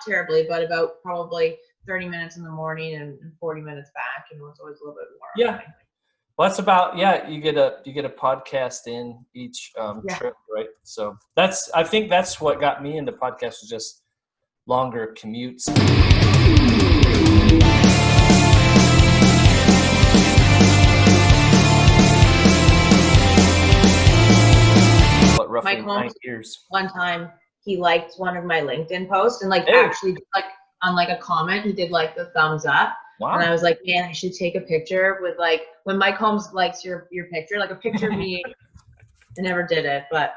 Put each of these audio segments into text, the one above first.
terribly, but about probably 30 minutes in the morning and 40 minutes back. It's always a little bit more. Yeah. Well, that's about, you get a podcast in each trip, right? So I think that's what got me into podcasts, was just longer commutes. But roughly 9 years. One time he liked one of my LinkedIn posts and actually on a comment, he did the thumbs up. Wow. And I was like, man, I should take a picture with when Mike Holmes likes your picture, a picture of me. I never did it, but.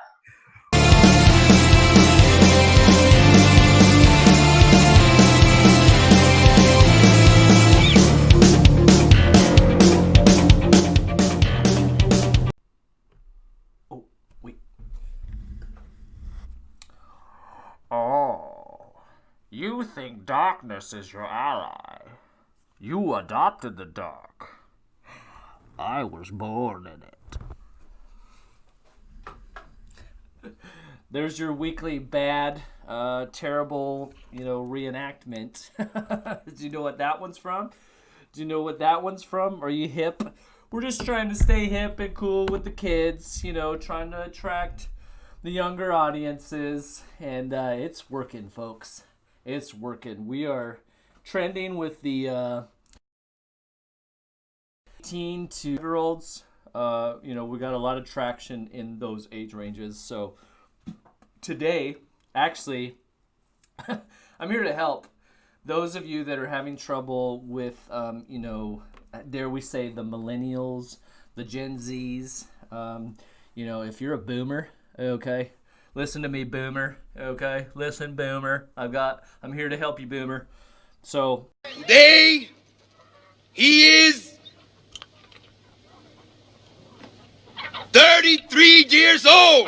Oh, wait. Oh, you think darkness is your ally. You adopted the dark. I was born in it. There's your weekly bad, terrible, reenactment. Do you know what that one's from? Are you hip? We're just trying to stay hip and cool with the kids, trying to attract the younger audiences. And it's working, folks. It's working. We are trending with the 18 to year-olds. We got a lot of traction in those age ranges. So today, actually, I'm here to help those of you that are having trouble with, dare we say, the millennials, the Gen Zs. If you're a boomer, okay, listen to me, boomer. Okay, listen, boomer. I'm here to help you, boomer. So today, he is 33 years old.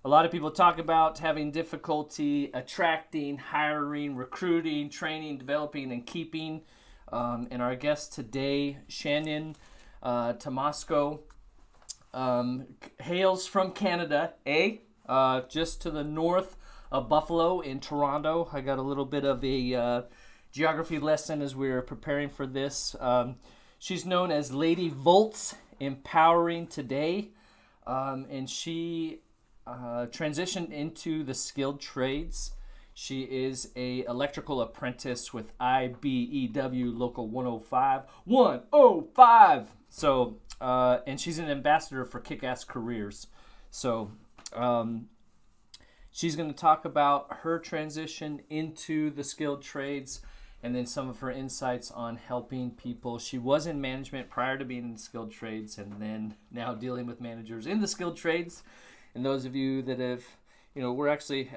A lot of people talk about having difficulty attracting, hiring, recruiting, training, developing, and keeping. And our guest today, Shannon Tymosko, hails from Canada, just to the north of Buffalo in Toronto. I got a little bit of a geography lesson as we were preparing for this. She's known as Lady Voltz, Empowering Today, and she transitioned into the skilled trades. She is a electrical apprentice with IBEW Local 105. So, and she's an ambassador for Kickass Careers. So, she's going to talk about her transition into the skilled trades and then some of her insights on helping people. She was in management prior to being in skilled trades, and then now dealing with managers in the skilled trades. And those of you that have, we're actually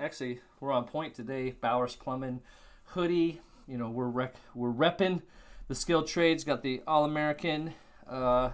we're on point today. Bowers Plumbing hoodie. We're repping the skilled trades. Got the All-American hat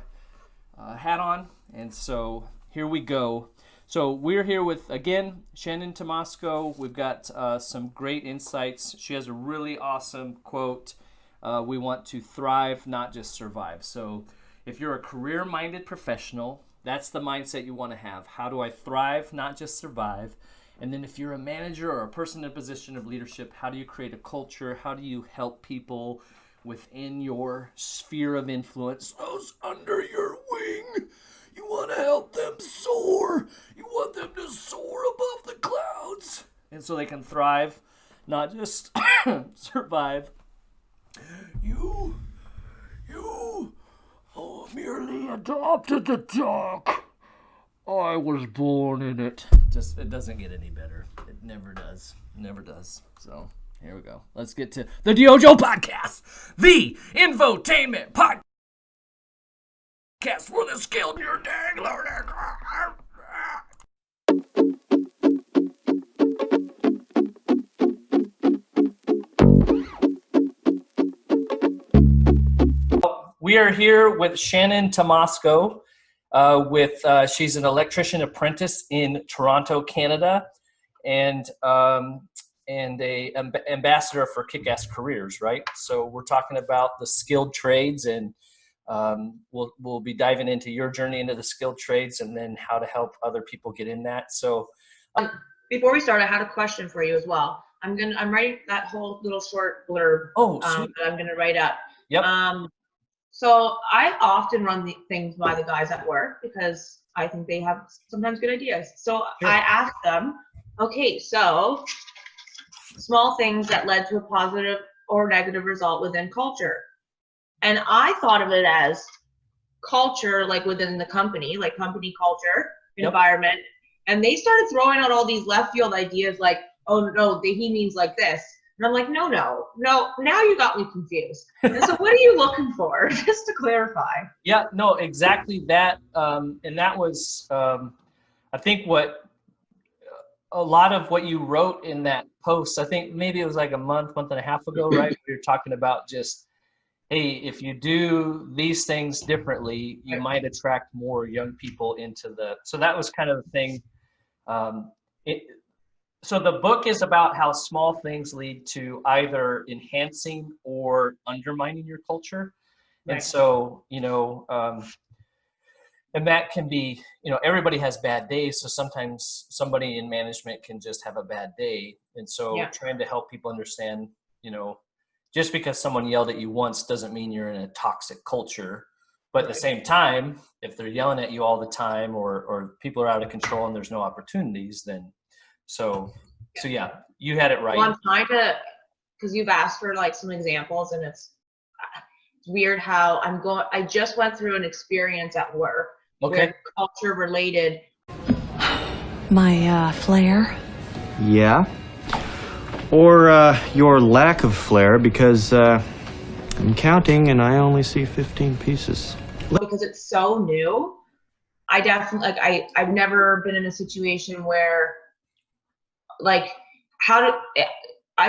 on, and so here we go. So we're here with, again, Shannon Tymosko. We've got some great insights. She has a really awesome quote. We want to thrive, not just survive. So if you're a career-minded professional, that's the mindset you want to have. How do I thrive, not just survive? And then if you're a manager or a person in a position of leadership, how do you create a culture? How do you help people within your sphere of influence, those under your wing? You want to help them soar. You want them to soar above the clouds. And so they can thrive, not just survive. You merely adopted the dark. I was born in it. It doesn't get any better. It never does. Never does. So here we go. Let's get to the DYOJO Podcast, the infotainment podcast for the skilled. Your dang learning. We are here with Shannon Tymosko. She's an electrician apprentice in Toronto, Canada, and a ambassador for Kickass Careers, right? So we're talking about the skilled trades, and we'll be diving into your journey into the skilled trades, and then how to help other people get in that. So before we start, I had a question for you as well. I'm writing that whole little short blurb. Sweet. That I'm gonna write up. Yep. So I often run the things by the guys at work because I think they have sometimes good ideas. So Sure. I ask them, okay, so small things that led to a positive or negative result within culture. And I thought of it as culture, like within the company, like company culture, environment. And they started throwing out all these left field ideas like, oh no, he means like this. And I'm like, no, now you got me confused. And so what are you looking for, just to clarify? Yeah, no, exactly that. And that was, I think a lot of what you wrote in that post, I think maybe it was like a month and a half ago, right? We were talking about just, hey, if you do these things differently, you might attract more young people into so that was kind of the thing. So the book is about how small things lead to either enhancing or undermining your culture. Right. And so, and that can be, everybody has bad days. So sometimes somebody in management can just have a bad day. And so trying to help people understand, just because someone yelled at you once doesn't mean you're in a toxic culture. But at the same time, if they're yelling at you all the time or people are out of control and there's no opportunities, then so yeah, you had it right. Well, I'm trying to, because you've asked for like some examples, and it's weird how I just went through an experience at work. Okay. Culture related. My flair. Yeah. Or your lack of flair, because I'm counting and I only see 15 pieces. Because it's so new, I definitely I've never been in a situation where I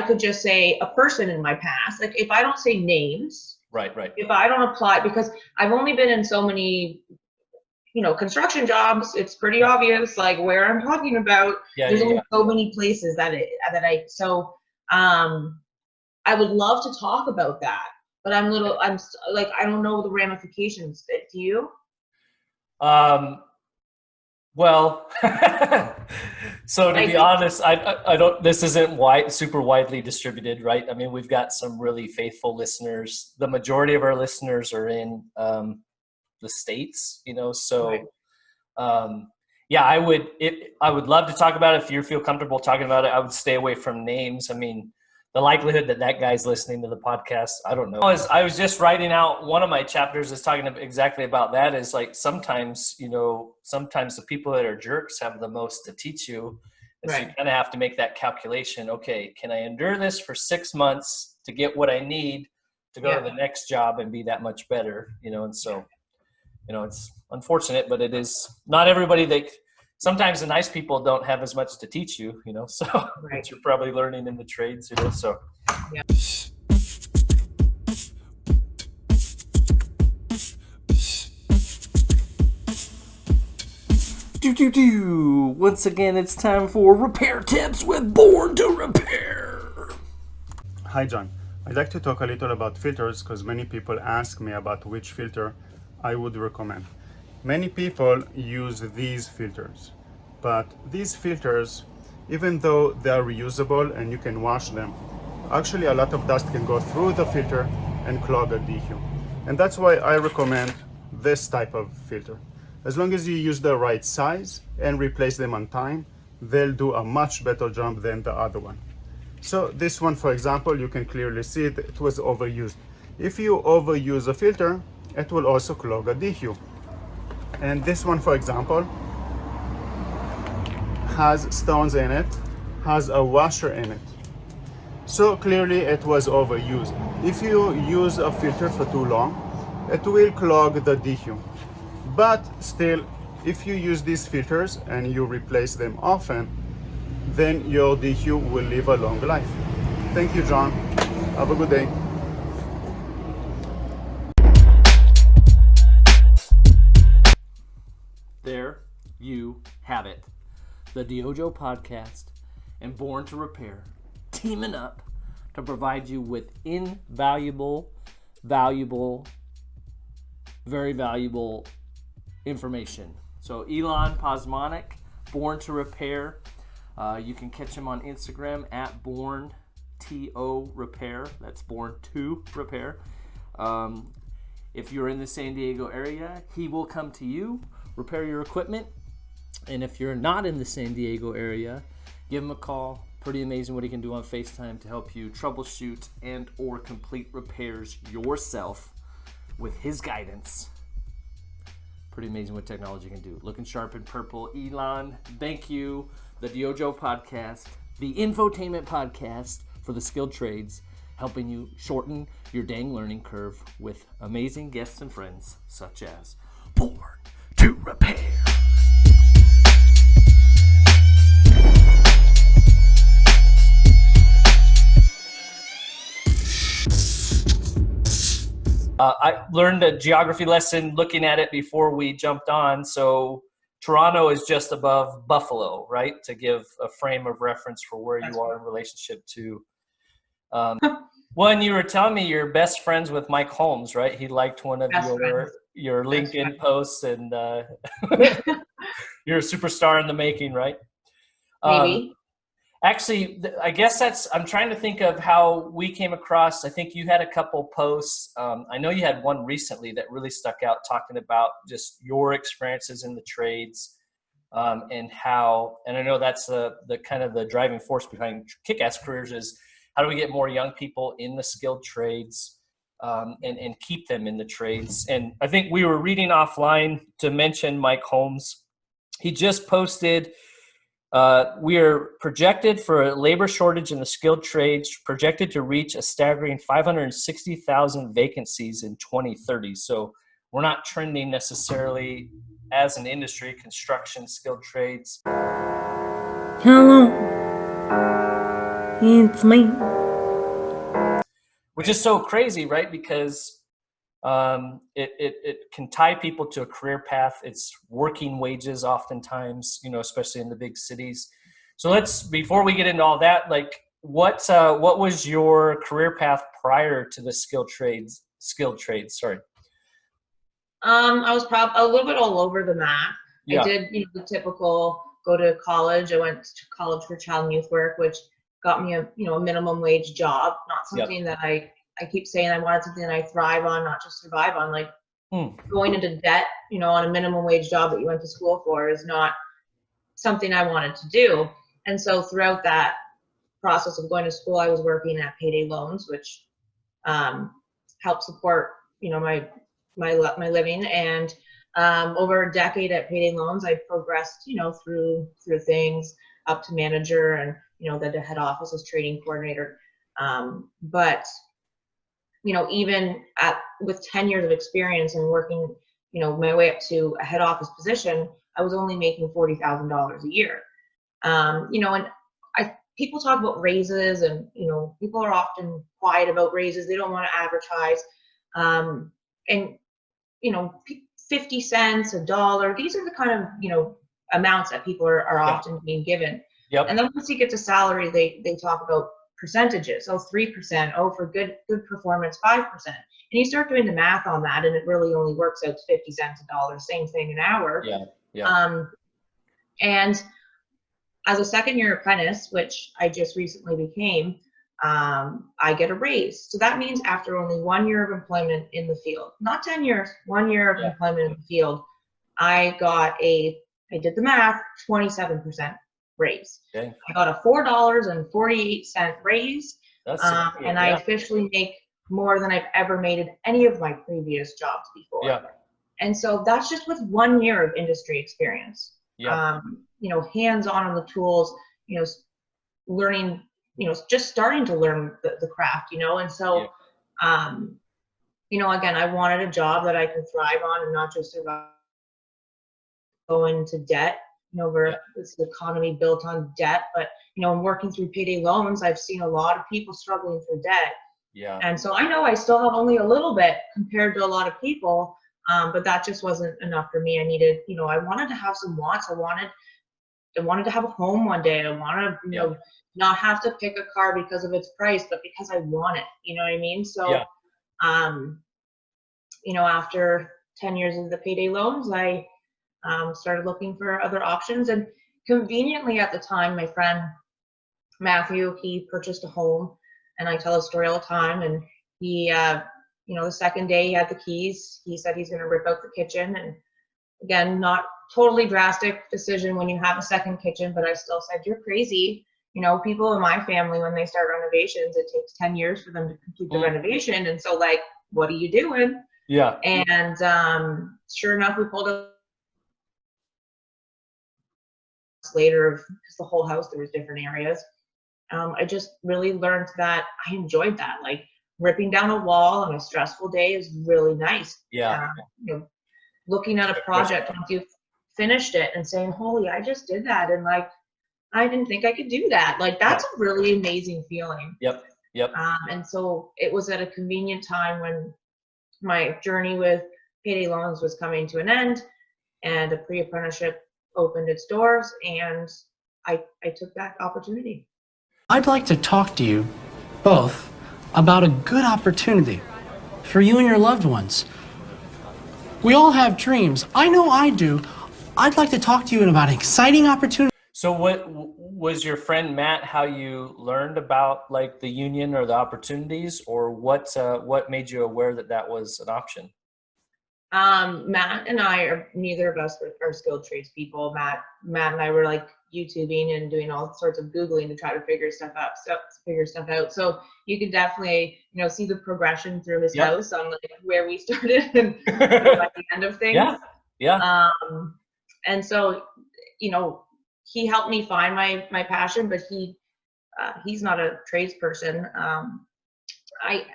could just say a person in my past. Like if I don't say names, right. If I don't apply, because I've only been in so many, construction jobs, it's pretty obvious like where I'm talking about. There's only so many places that I would love to talk about that, but I don't know the ramifications. Do you? Well, so to be honest, I don't, this isn't super widely distributed, right? I mean, we've got some really faithful listeners. The majority of our listeners are in the States, so I would love to talk about it. If you feel comfortable talking about it, I would stay away from names. I mean, the likelihood that guy's listening to the podcast, I don't know. I was just writing out one of my chapters is talking exactly about that, is like sometimes the people that are jerks have the most to teach you. And so you kind of have to make that calculation. Okay, can I endure this for 6 months to get what I need to go to the next job and be that much better? And so, it's unfortunate, but it is not everybody sometimes the nice people don't have as much to teach you, so which you're probably learning in the trades, so. Yeah. Once again, it's time for Repair Tips with Born to Repair. Hi, John. I'd like to talk a little about filters because many people ask me about which filter I would recommend. Many people use these filters, but these filters, even though they are reusable and you can wash them, actually a lot of dust can go through the filter and clog a DHU. And that's why I recommend this type of filter. As long as you use the right size and replace them on time, they'll do a much better job than the other one. So this one, for example, you can clearly see that it was overused. If you overuse a filter, it will also clog a DHU. And this one, for example, has stones in it, has a washer in it. So clearly it was overused. If you use a filter for too long, it will clog the DHU. But still, if you use these filters and you replace them often, then your DHU will live a long life. Thank you, John. Have a good day. There you have it. The DYOJO Podcast and Born to Repair teaming up to provide you with invaluable, valuable, very valuable information. So Elon Posmonic, Born to Repair, You can catch him on Instagram at born2repair. That's born2repair. If you're in the San Diego area, he will come to you, repair your equipment. And if you're not in the San Diego area, give him a call. Pretty amazing what he can do on FaceTime to help you troubleshoot and or complete repairs yourself with his guidance. Pretty amazing what technology can do. Looking sharp and purple. Elon, thank you. The DYOJO Podcast, the infotainment podcast for the skilled trades, helping you shorten your dang learning curve with amazing guests and friends such as Born to Repair. I learned a geography lesson looking at it before we jumped on. So Toronto is just above Buffalo, right? To give a frame of reference for where you are in relationship to. One, you were telling me you're best friends with Mike Holmes, right? He liked one of your LinkedIn posts, and you're a superstar in the making, right? Maybe. Actually, I guess I'm trying to think of how we came across. I think you had a couple posts. I know you had one recently that really stuck out, talking about just your experiences in the trades, and I know that's the kind of the driving force behind Kickass Careers is how do we get more young people in the skilled trades, and keep them in the trades. And I think we were reading offline to mention Mike Holmes. He just posted, we are projected for a labor shortage in the skilled trades, projected to reach a staggering 560,000 vacancies in 2030. So we're not trending necessarily as an industry, construction, skilled trades. Hello, it's me. Which is so crazy, right? Because it can tie people to a career path. It's working wages oftentimes, especially in the big cities. So before we get into all that, like what was your career path prior to the skilled trades? Sorry. I was probably a little bit all over the map. Yeah. I did, the typical go to college. I went to college for child and youth work, which got me a minimum wage job, not something that I keep saying I wanted something that I thrive on, not just survive on. Like going into debt, on a minimum wage job that you went to school for is not something I wanted to do. And so throughout that process of going to school, I was working at Payday Loans, which helped support, my living. And over a decade at Payday Loans, I progressed, through things up to manager, and the head office as trading coordinator. But even with 10 years of experience and working, my way up to a head office position, I was only making $40,000 a year. And people talk about raises, and people are often quiet about raises. They don't want to advertise. And 50 cents, $1. These are the kind of amounts that people are often being given. Yep. And then once you get to salary, they talk about percentages. 3%. For good performance, 5%. And you start doing the math on that, and it really only works out to 50 cents, $1. Same thing an hour. Yeah. And as a second-year apprentice, which I just recently became, I get a raise. So that means after only 1 year of employment in the field, not 10 years, 1 year of employment in the field, I did the math, 27% raise. Okay. I got a $4.48 raise, and I officially make more than I've ever made in any of my previous jobs before. Yeah. And so that's just with 1 year of industry experience. Yeah. Hands-on on the tools, learning, just starting to learn the craft, and so, again, I wanted a job that I could thrive on and not just survive, go into debt, this economy built on debt. But, in working through Payday Loans, I've seen a lot of people struggling through debt. Yeah. And so I know I still have only a little bit compared to a lot of people, but that just wasn't enough for me. I needed, I wanted to have some wants. I wanted to have a home one day. I wanted to, not have to pick a car because of its price, but because I want it. You know what I mean? So, after 10 years of the Payday Loans, I started looking for other options. And, conveniently at the time, my friend Matthew, he purchased a home, and I tell a story all the time. And he, the second day he had the keys, he said he's going to rip out the kitchen. And again, not totally drastic decision when you have a second kitchen, but I still said, you're crazy. People in my family, when they start renovations, it takes 10 years for them to complete the renovation. And so, like, what are you doing? Yeah. And sure enough, we pulled up later, because the whole house, there was different areas. I just really learned that I enjoyed that. Like, ripping down a wall on a stressful day is really nice. Yeah. Looking at a project once you've finished it and saying, holy, I just did that. And like, I didn't think I could do that. Like, that's a really amazing feeling. Yep. And so it was at a convenient time when my journey with payday loans was coming to an end, and a pre-apprenticeship opened its doors, and I took that opportunity. I'd like to talk to you both about a good opportunity for you and your loved ones. We all have dreams. I know I do. I'd like to talk to you about an exciting opportunity. So what was your friend Matt, how you learned about like the union or the opportunities, or what made you aware that was an option? Matt and I are, neither of us are skilled trades people. Matt and I were like YouTubing and doing all sorts of Googling to try to figure stuff out. So you could definitely, see the progression through his house on like where we started and at the end of things. Yeah. And so, he helped me find my passion, but he's not a tradesperson. I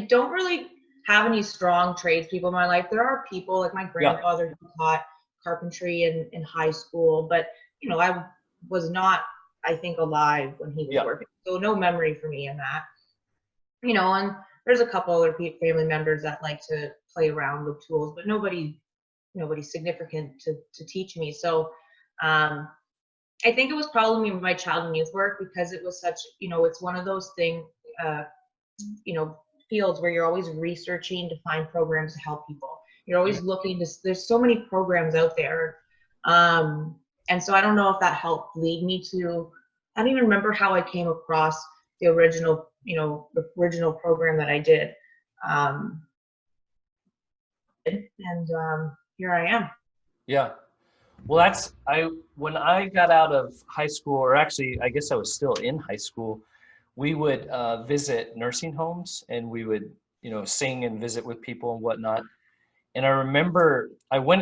don't really have any strong tradespeople in my life. There are people like my grandfather who taught carpentry in high school, but I was not, I think, alive when he was working, so no memory for me in that. And there's a couple other family members that like to play around with tools, but nobody significant to teach me. So I think it was probably my child and youth work, because it was such, it's one of those things, fields where you're always researching to find programs to help people. You're always looking to, there's so many programs out there. And so I don't know if that helped lead me to, I don't even remember how I came across the original program that I did. And here I am. Yeah. Well, when I got out of high school, or actually, I guess I was still in high school, we would visit nursing homes, and we would, sing and visit with people and whatnot. And I remember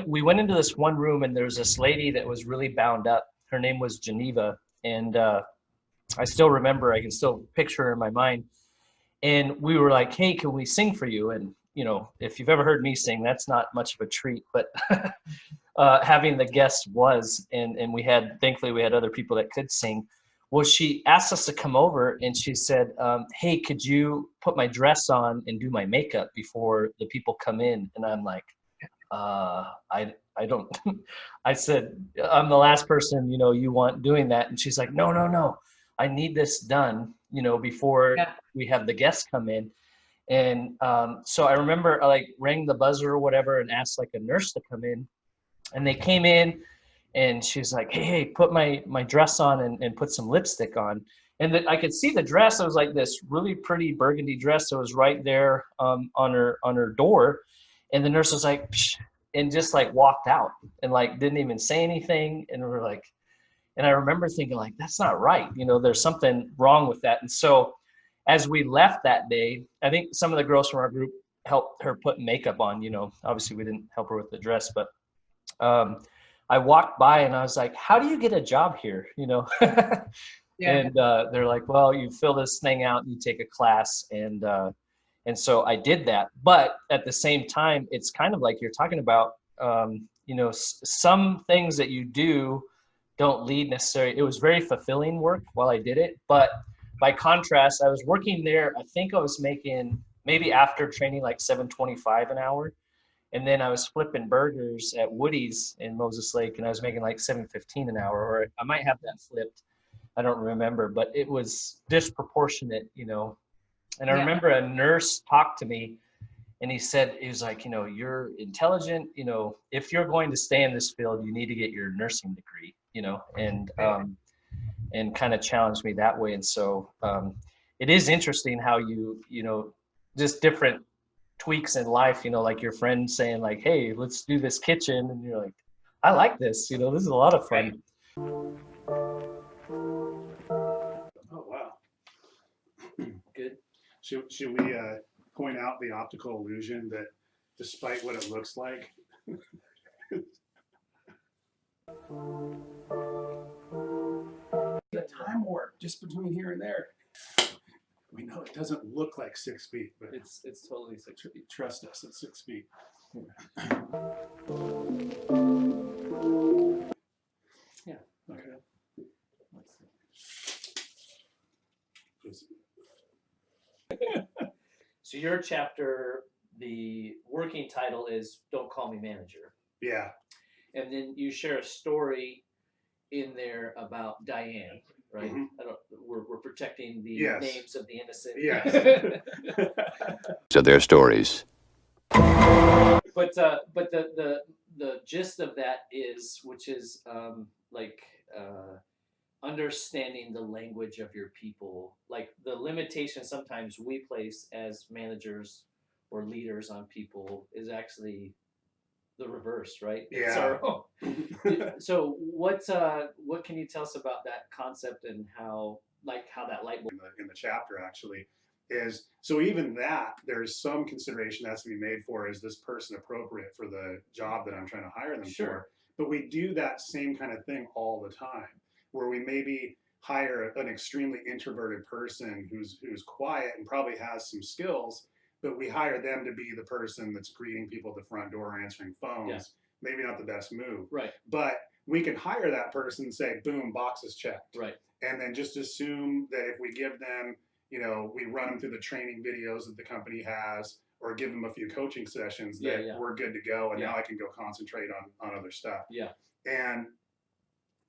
we went into this one room, and there was this lady that was really bound up. Her name was Geneva. And I still remember, I can still picture her in my mind. And we were like, hey, can we sing for you? And, if you've ever heard me sing, that's not much of a treat, but having the guest was, and thankfully we had other people that could sing. Well, she asked us to come over, and she said, hey, could you put my dress on and do my makeup before the people come in? And I'm like, I don't, I said, I'm the last person, you want doing that. And she's like, no, I need this done, before we have the guests come in. And so I remember I like rang the buzzer or whatever and asked like a nurse to come in, and they came in. And she's like, hey, put my dress on and put some lipstick on. And I could see the dress. It was like this really pretty burgundy dress that was right there on her door. And the nurse was like, psh, and just like walked out and like didn't even say anything. And we're like, and I remember thinking like, that's not right. There's something wrong with that. And so as we left that day, I think some of the girls from our group helped her put makeup on. Obviously we didn't help her with the dress, but I walked by and I was like, how do you get a job here? And they're like, well, you fill this thing out and you take a class. And so I did that. But at the same time, it's kind of like you're talking about, some things that you do don't lead necessarily. It was very fulfilling work while I did it. But by contrast, I was working there. I think I was making maybe after training like $7.25 an hour. And then I was flipping burgers at Woody's in Moses Lake, and I was making like $7.15 an hour, or I might have that flipped. I don't remember, but it was disproportionate, And I remember a nurse talked to me, and he was like, you're intelligent, if you're going to stay in this field, you need to get your nursing degree. and kind of challenged me that way. And so it is interesting how just different tweaks in life, like your friend saying like, hey, let's do this kitchen. And you're like, I like this, this is a lot of fun. Oh, wow. Good. Should we point out the optical illusion that despite what it looks like, the time warp just between here and there. We know it doesn't look like 6 feet, but It's totally 6 feet. trust us, it's 6 feet. Yeah. Okay. Let's see. So your chapter, the working title is "Don't Call Me Manager," Yeah. and then you share a story in there about Diane, right? Mhm. We're protecting the Yes. names of the innocent. Yes. So their stories. But the gist of that is, which is understanding the language of your people, like the limitation sometimes we place as managers or leaders on people is actually the reverse, right? It's Yeah. our own. So what can you tell us about that concept and how that light bulb in the chapter actually is, so even that there's some consideration that's to be made for, is this person appropriate for the job that I'm trying to hire them for? But we do that same kind of thing all the time, where we maybe hire an extremely introverted person who's quiet and probably has some skills, but we hire them to be the person that's greeting people at the front door, answering phones. Yeah. Maybe not the best move, right. but we can hire that person and say, boom, box is checked. Right. And then just assume that if we give them, we run them through the training videos that the company has, or give them a few coaching sessions, that we're good to go. And now I can go concentrate on other stuff. Yeah. And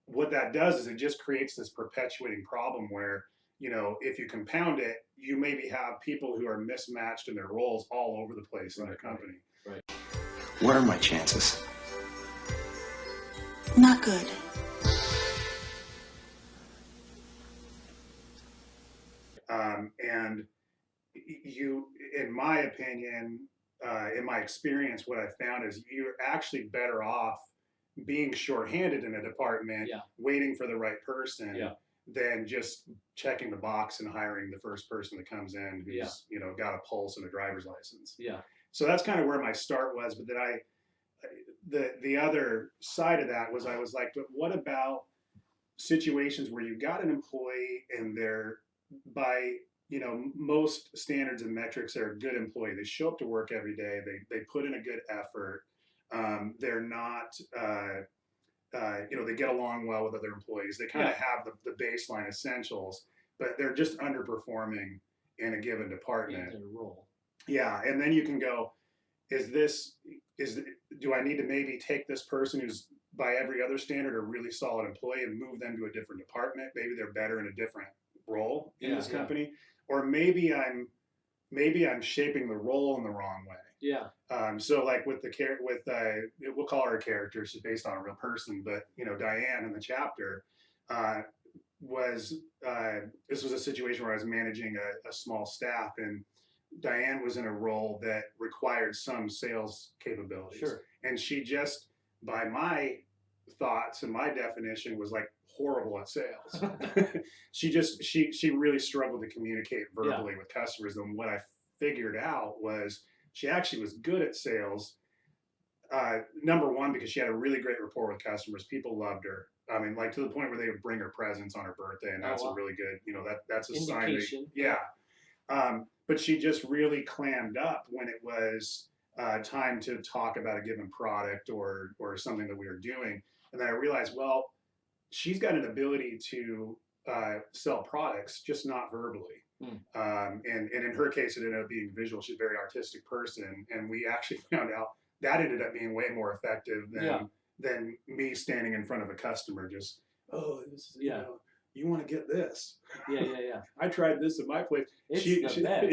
what that does is it just creates this perpetuating problem where, if you compound it, you maybe have people who are mismatched in their roles all over the place in their company. Right. What are my chances? Not good. And you, in my opinion, in my experience, what I found is you're actually better off being shorthanded in a department, waiting for the right person, than just checking the box and hiring the first person that comes in who's got a pulse and a driver's license. Yeah. So that's kind of where my start was. But then the other side of that was, I was like, but what about situations where you got an employee and they're, by most standards and metrics, they're a good employee. They show up to work every day. They put in a good effort. They're not, they get along well with other employees. They kind of have the baseline essentials, but they're just underperforming in a given department. In their role. Yeah, and then you can go, do I need to maybe take this person who's by every other standard a really solid employee and move them to a different department? Maybe they're better in a different role in this company, or maybe I'm shaping the role in the wrong way. Yeah. So like with we'll call her a character, she's based on a real person, but Diane in the chapter this was a situation where I was managing a small staff, and Diane was in a role that required some sales capabilities. Sure. And she just, by my thoughts and my definition, was like horrible at sales. she really struggled to communicate verbally with customers. And what I figured out was she actually was good at sales. Number one, because she had a really great rapport with customers. People loved her. I mean, like to the point where they would bring her presents on her birthday, and that's a really good, that's a indication. Sign. But she just really clammed up when it was time to talk about a given product or something that we were doing. And then I realized, well, she's got an ability to sell products, just not verbally. And in her case, it ended up being visual. She's a very artistic person. And we actually found out that ended up being way more effective than me standing in front of a customer just, you want to get this. Yeah. I tried this at my place. It's the best.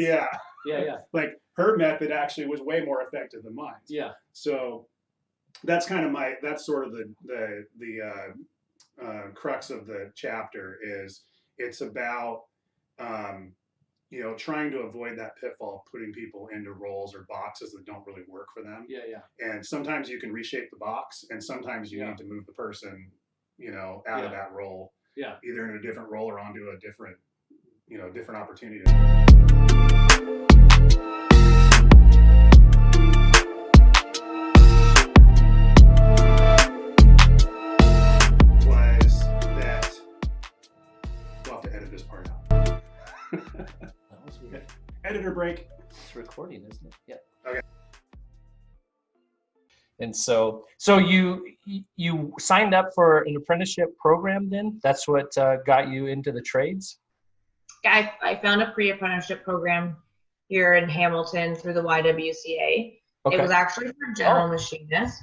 Yeah. Like her method actually was way more effective than mine. Yeah. So that's kind of that's sort of the crux of the chapter is it's about you know, trying to avoid that pitfall of putting people into roles or boxes that don't really work for them. And sometimes you can reshape the box, and sometimes you need to move the person, you know, out of that role, either in a different role or onto a different, you know, different opportunity. Was that we'll have to edit this part out. That was weird. Editor break. It's recording, isn't it? Yeah. Okay. And so you signed up for an apprenticeship program then? That's what got you into the trades? I found a pre-apprenticeship program here in Hamilton through the YWCA. Okay. It was actually for general machinists.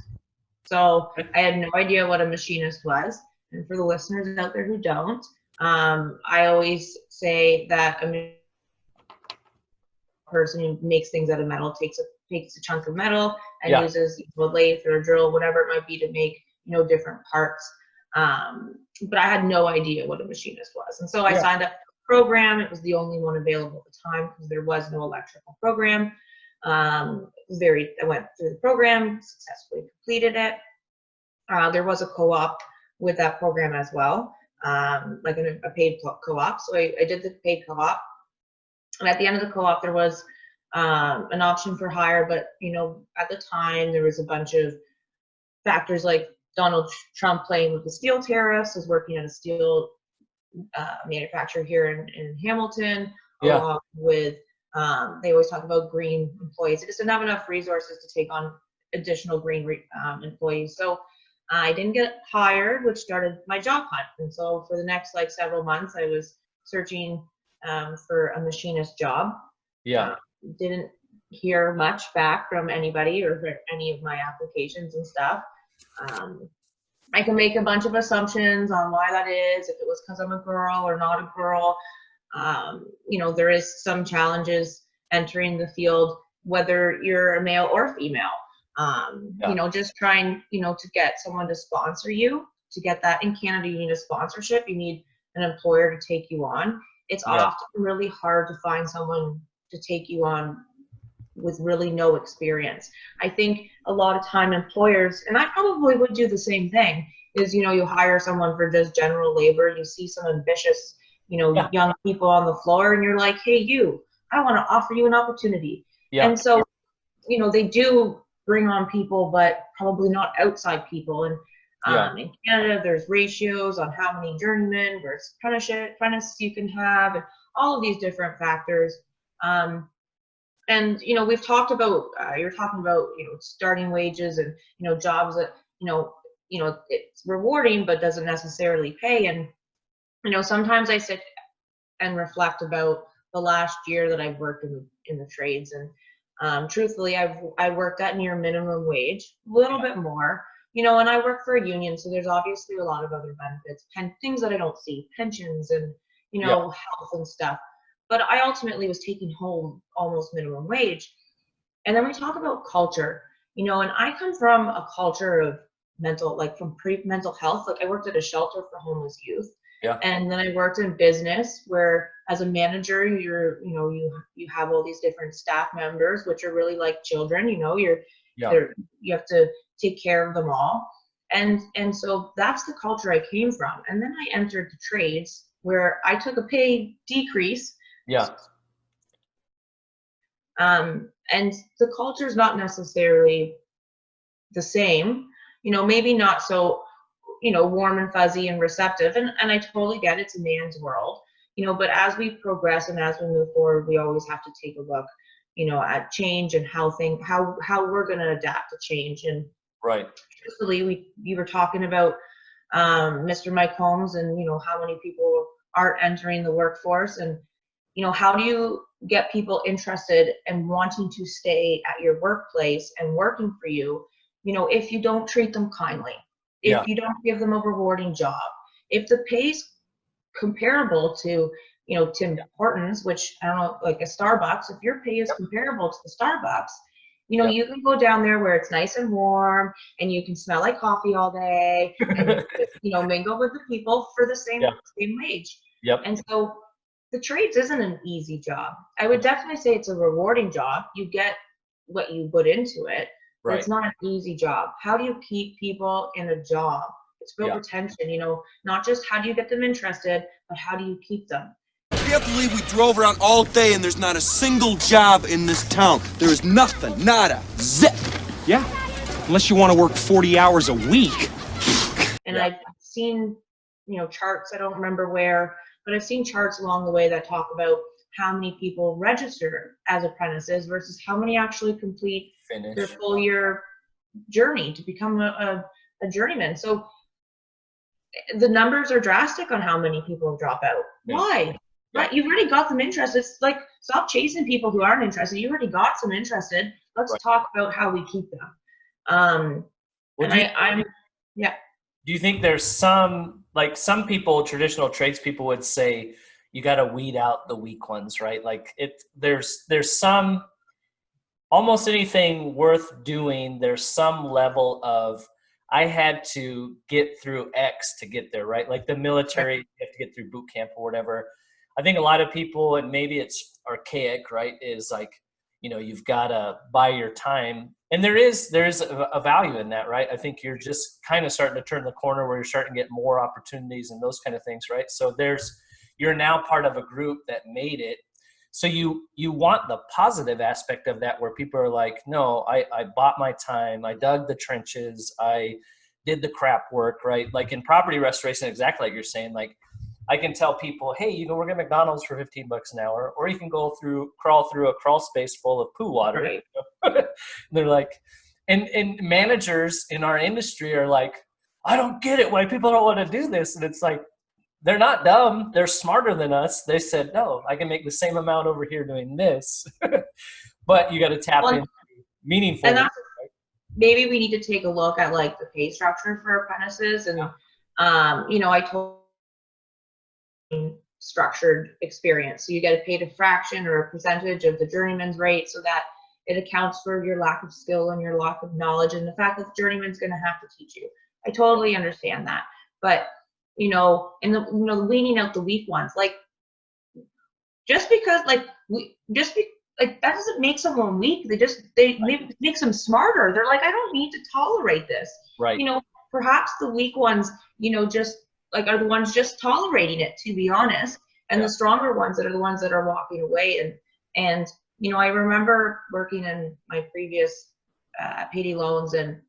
So I had no idea what a machinist was. And for the listeners out there who don't, I always say that a person who makes things out of metal takes a chunk of metal and uses a lathe or a drill, whatever it might be, to make, you know, different parts. But I had no idea what a machinist was. And so I signed up for the program. It was the only one available at the time because there was no electrical program. I went through the program, successfully completed it. There was a co-op with that program as well, like a paid co-op. So I did the paid co-op. And at the end of the co-op, there was an option for hire, but, you know, at the time, there was a bunch of factors like Donald Trump playing with the steel tariffs, was working at a steel manufacturer here in Hamilton, along with, they always talk about green employees. They just didn't have enough resources to take on additional green employees. So I didn't get hired, which started my job hunt. And so for the next like several months, I was searching for a machinist job. Didn't hear much back from anybody or for any of my applications and stuff. I can make a bunch of assumptions on why that is, if it was because I'm a girl or not a girl. You know, there is some challenges entering the field, whether you're a male or female. You know, just trying, you know, to get someone to sponsor you. To get that in Canada, you need a sponsorship. You need an employer to take you on. It's often really hard to find someone to take you on with really no experience. I think a lot of time employers, and I probably would do the same thing, is, you know, you hire someone for just general labor, you see some ambitious, you know, young people on the floor, and you're like, hey, I want to offer you an opportunity. And so, you know, they do bring on people, but probably not outside people. And in Canada, there's ratios on how many journeymen versus apprentice you can have, and all of these different factors. And, you know, we've talked about, you're talking about, you know, starting wages and, you know, jobs that, you know, it's rewarding, but doesn't necessarily pay. And, you know, sometimes I sit and reflect about the last year that I've worked in the trades. And truthfully, I worked at near minimum wage, a little bit more, you know, and I work for a union. So there's obviously a lot of other benefits and things that I don't see, pensions and, you know, health and stuff. But I ultimately was taking home almost minimum wage. And then we talk about culture, you know, and I come from a culture of from mental health. Like I worked at a shelter for homeless youth. And then I worked in business where as a manager, you have all these different staff members, which are really like children, you know, you have to take care of them all. And so that's the culture I came from. And then I entered the trades where I took a pay decrease. And the culture is not necessarily the same, you know, maybe not so, you know, warm and fuzzy and receptive. And I totally get it's a man's world, you know, but as we progress and as we move forward, we always have to take a look, you know, at change and how we're going to adapt to change. And truthfully, we were talking about Mr. Mike Holmes and, you know, how many people aren't entering the workforce, and, you know, how do you get people interested and wanting to stay at your workplace and working for you, you know, if you don't treat them kindly, if you don't give them a rewarding job, if the pay's comparable to, you know, Tim Hortons, which I don't know, like a Starbucks, if your pay is comparable to the Starbucks, You know, you can go down there where it's nice and warm and you can smell like coffee all day and, you know, mingle with the people for the same wage. Yep. And so the trades isn't an easy job. I would definitely say it's a rewarding job. You get what you put into it, but it's not an easy job. How do you keep people in a job? It's about retention, you know, not just how do you get them interested, but how do you keep them? I can't believe we drove around all day and there's not a single job in this town. There is nothing, nada, zip. Yeah, unless you want to work 40 hours a week. And I've seen, you know, charts, I don't remember where, but I've seen charts along the way that talk about how many people register as apprentices versus how many actually complete their full year journey to become a journeyman. So the numbers are drastic on how many people drop out. Why? Right, you've already got them interested. It's like, stop chasing people who aren't interested. You already got some interested. Let's talk about how we keep them. Do you think there's some, like some people, traditional tradespeople would say, you got to weed out the weak ones, right? Like there's some, almost anything worth doing, there's some level of, I had to get through X to get there, right? Like the military, you have to get through boot camp or whatever. I think a lot of people, and maybe it's archaic, right, is like, you know, you've got to buy your time. And there is a value in that, right? I think you're just kind of starting to turn the corner where you're starting to get more opportunities and those kind of things, right? So you're now part of a group that made it. So you want the positive aspect of that where people are like, no, I bought my time. I dug the trenches. I did the crap work, right? Like in property restoration, exactly like you're saying, like, I can tell people, hey, you can work at McDonald's for $15 an hour, or you can crawl through a crawl space full of poo water. Right. They're like, and managers in our industry are like, I don't get it why people don't want to do this. And it's like, they're not dumb. They're smarter than us. They said, no, I can make the same amount over here doing this. But you got to tap into meaningful. And maybe we need to take a look at like the pay structure for apprentices. And, you know, I told structured experience. So you get paid a fraction or a percentage of the journeyman's rate so that it accounts for your lack of skill and your lack of knowledge and the fact that the journeyman's going to have to teach you. I totally understand that. But, you know, weaning out the weak ones, like just because like that doesn't make someone weak. They makes them smarter. They're like, I don't need to tolerate this. Right. You know, perhaps the weak ones, you know, just like are the ones just tolerating it, to be honest, and the stronger ones that are the ones that are walking away. And you know, I remember working in my previous payday loans, and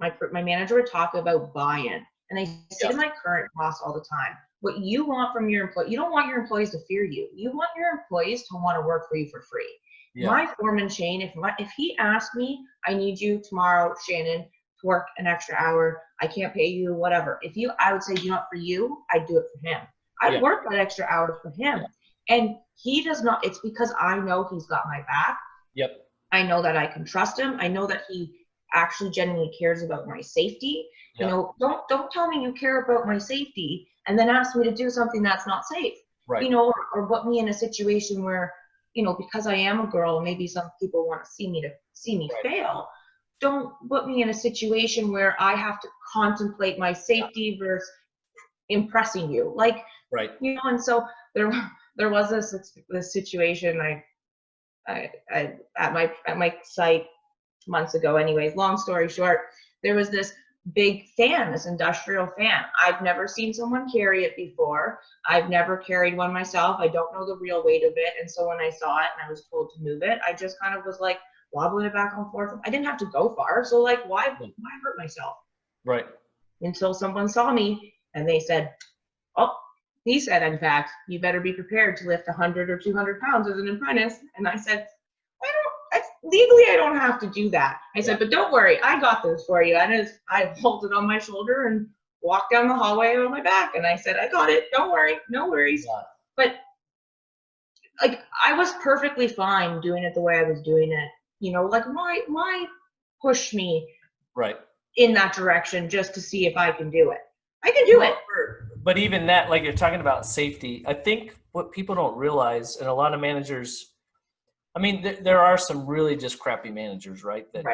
my manager would talk about buy-in, and I say to my current boss all the time, what you want from your employee, you don't want your employees to fear you. You want your employees to want to work for you for free. Yeah. My foreman Shane, if he asked me, I need you tomorrow, Shannon, to work an extra hour, I can't pay you, whatever. I would say, you know what, for you, I'd do it for him. I'd work that extra hour for him. And he does not, it's because I know he's got my back. Yep. I know that I can trust him. I know that he actually genuinely cares about my safety. Yep. You know, don't tell me you care about my safety and then ask me to do something that's not safe. Right. You know, or put me in a situation where, you know, because I am a girl, maybe some people want to see me fail. Don't put me in a situation where I have to contemplate my safety versus impressing you. Like, you know, and so there was this situation I at my site months ago. Anyways, long story short, there was this big fan, this industrial fan. I've never seen someone carry it before. I've never carried one myself. I don't know the real weight of it. And so when I saw it and I was told to move it, I just kind of was like wobbling it back and forth. I didn't have to go far. So like, why hurt myself? Right. Until someone saw me and they said, oh, he said, in fact, you better be prepared to lift 100 or 200 pounds as an apprentice. And I said, legally, I don't have to do that. I said, but don't worry, I got this for you. And I pulled it on my shoulder and walked down the hallway on my back. And I said, I got it. Don't worry. No worries. Yeah. But like, I was perfectly fine doing it the way I was doing it. You know, like why push me in that direction just to see if I can do it? I can do it. But even that, like you're talking about safety, I think what people don't realize, and a lot of managers, I mean, there are some really just crappy managers, right? That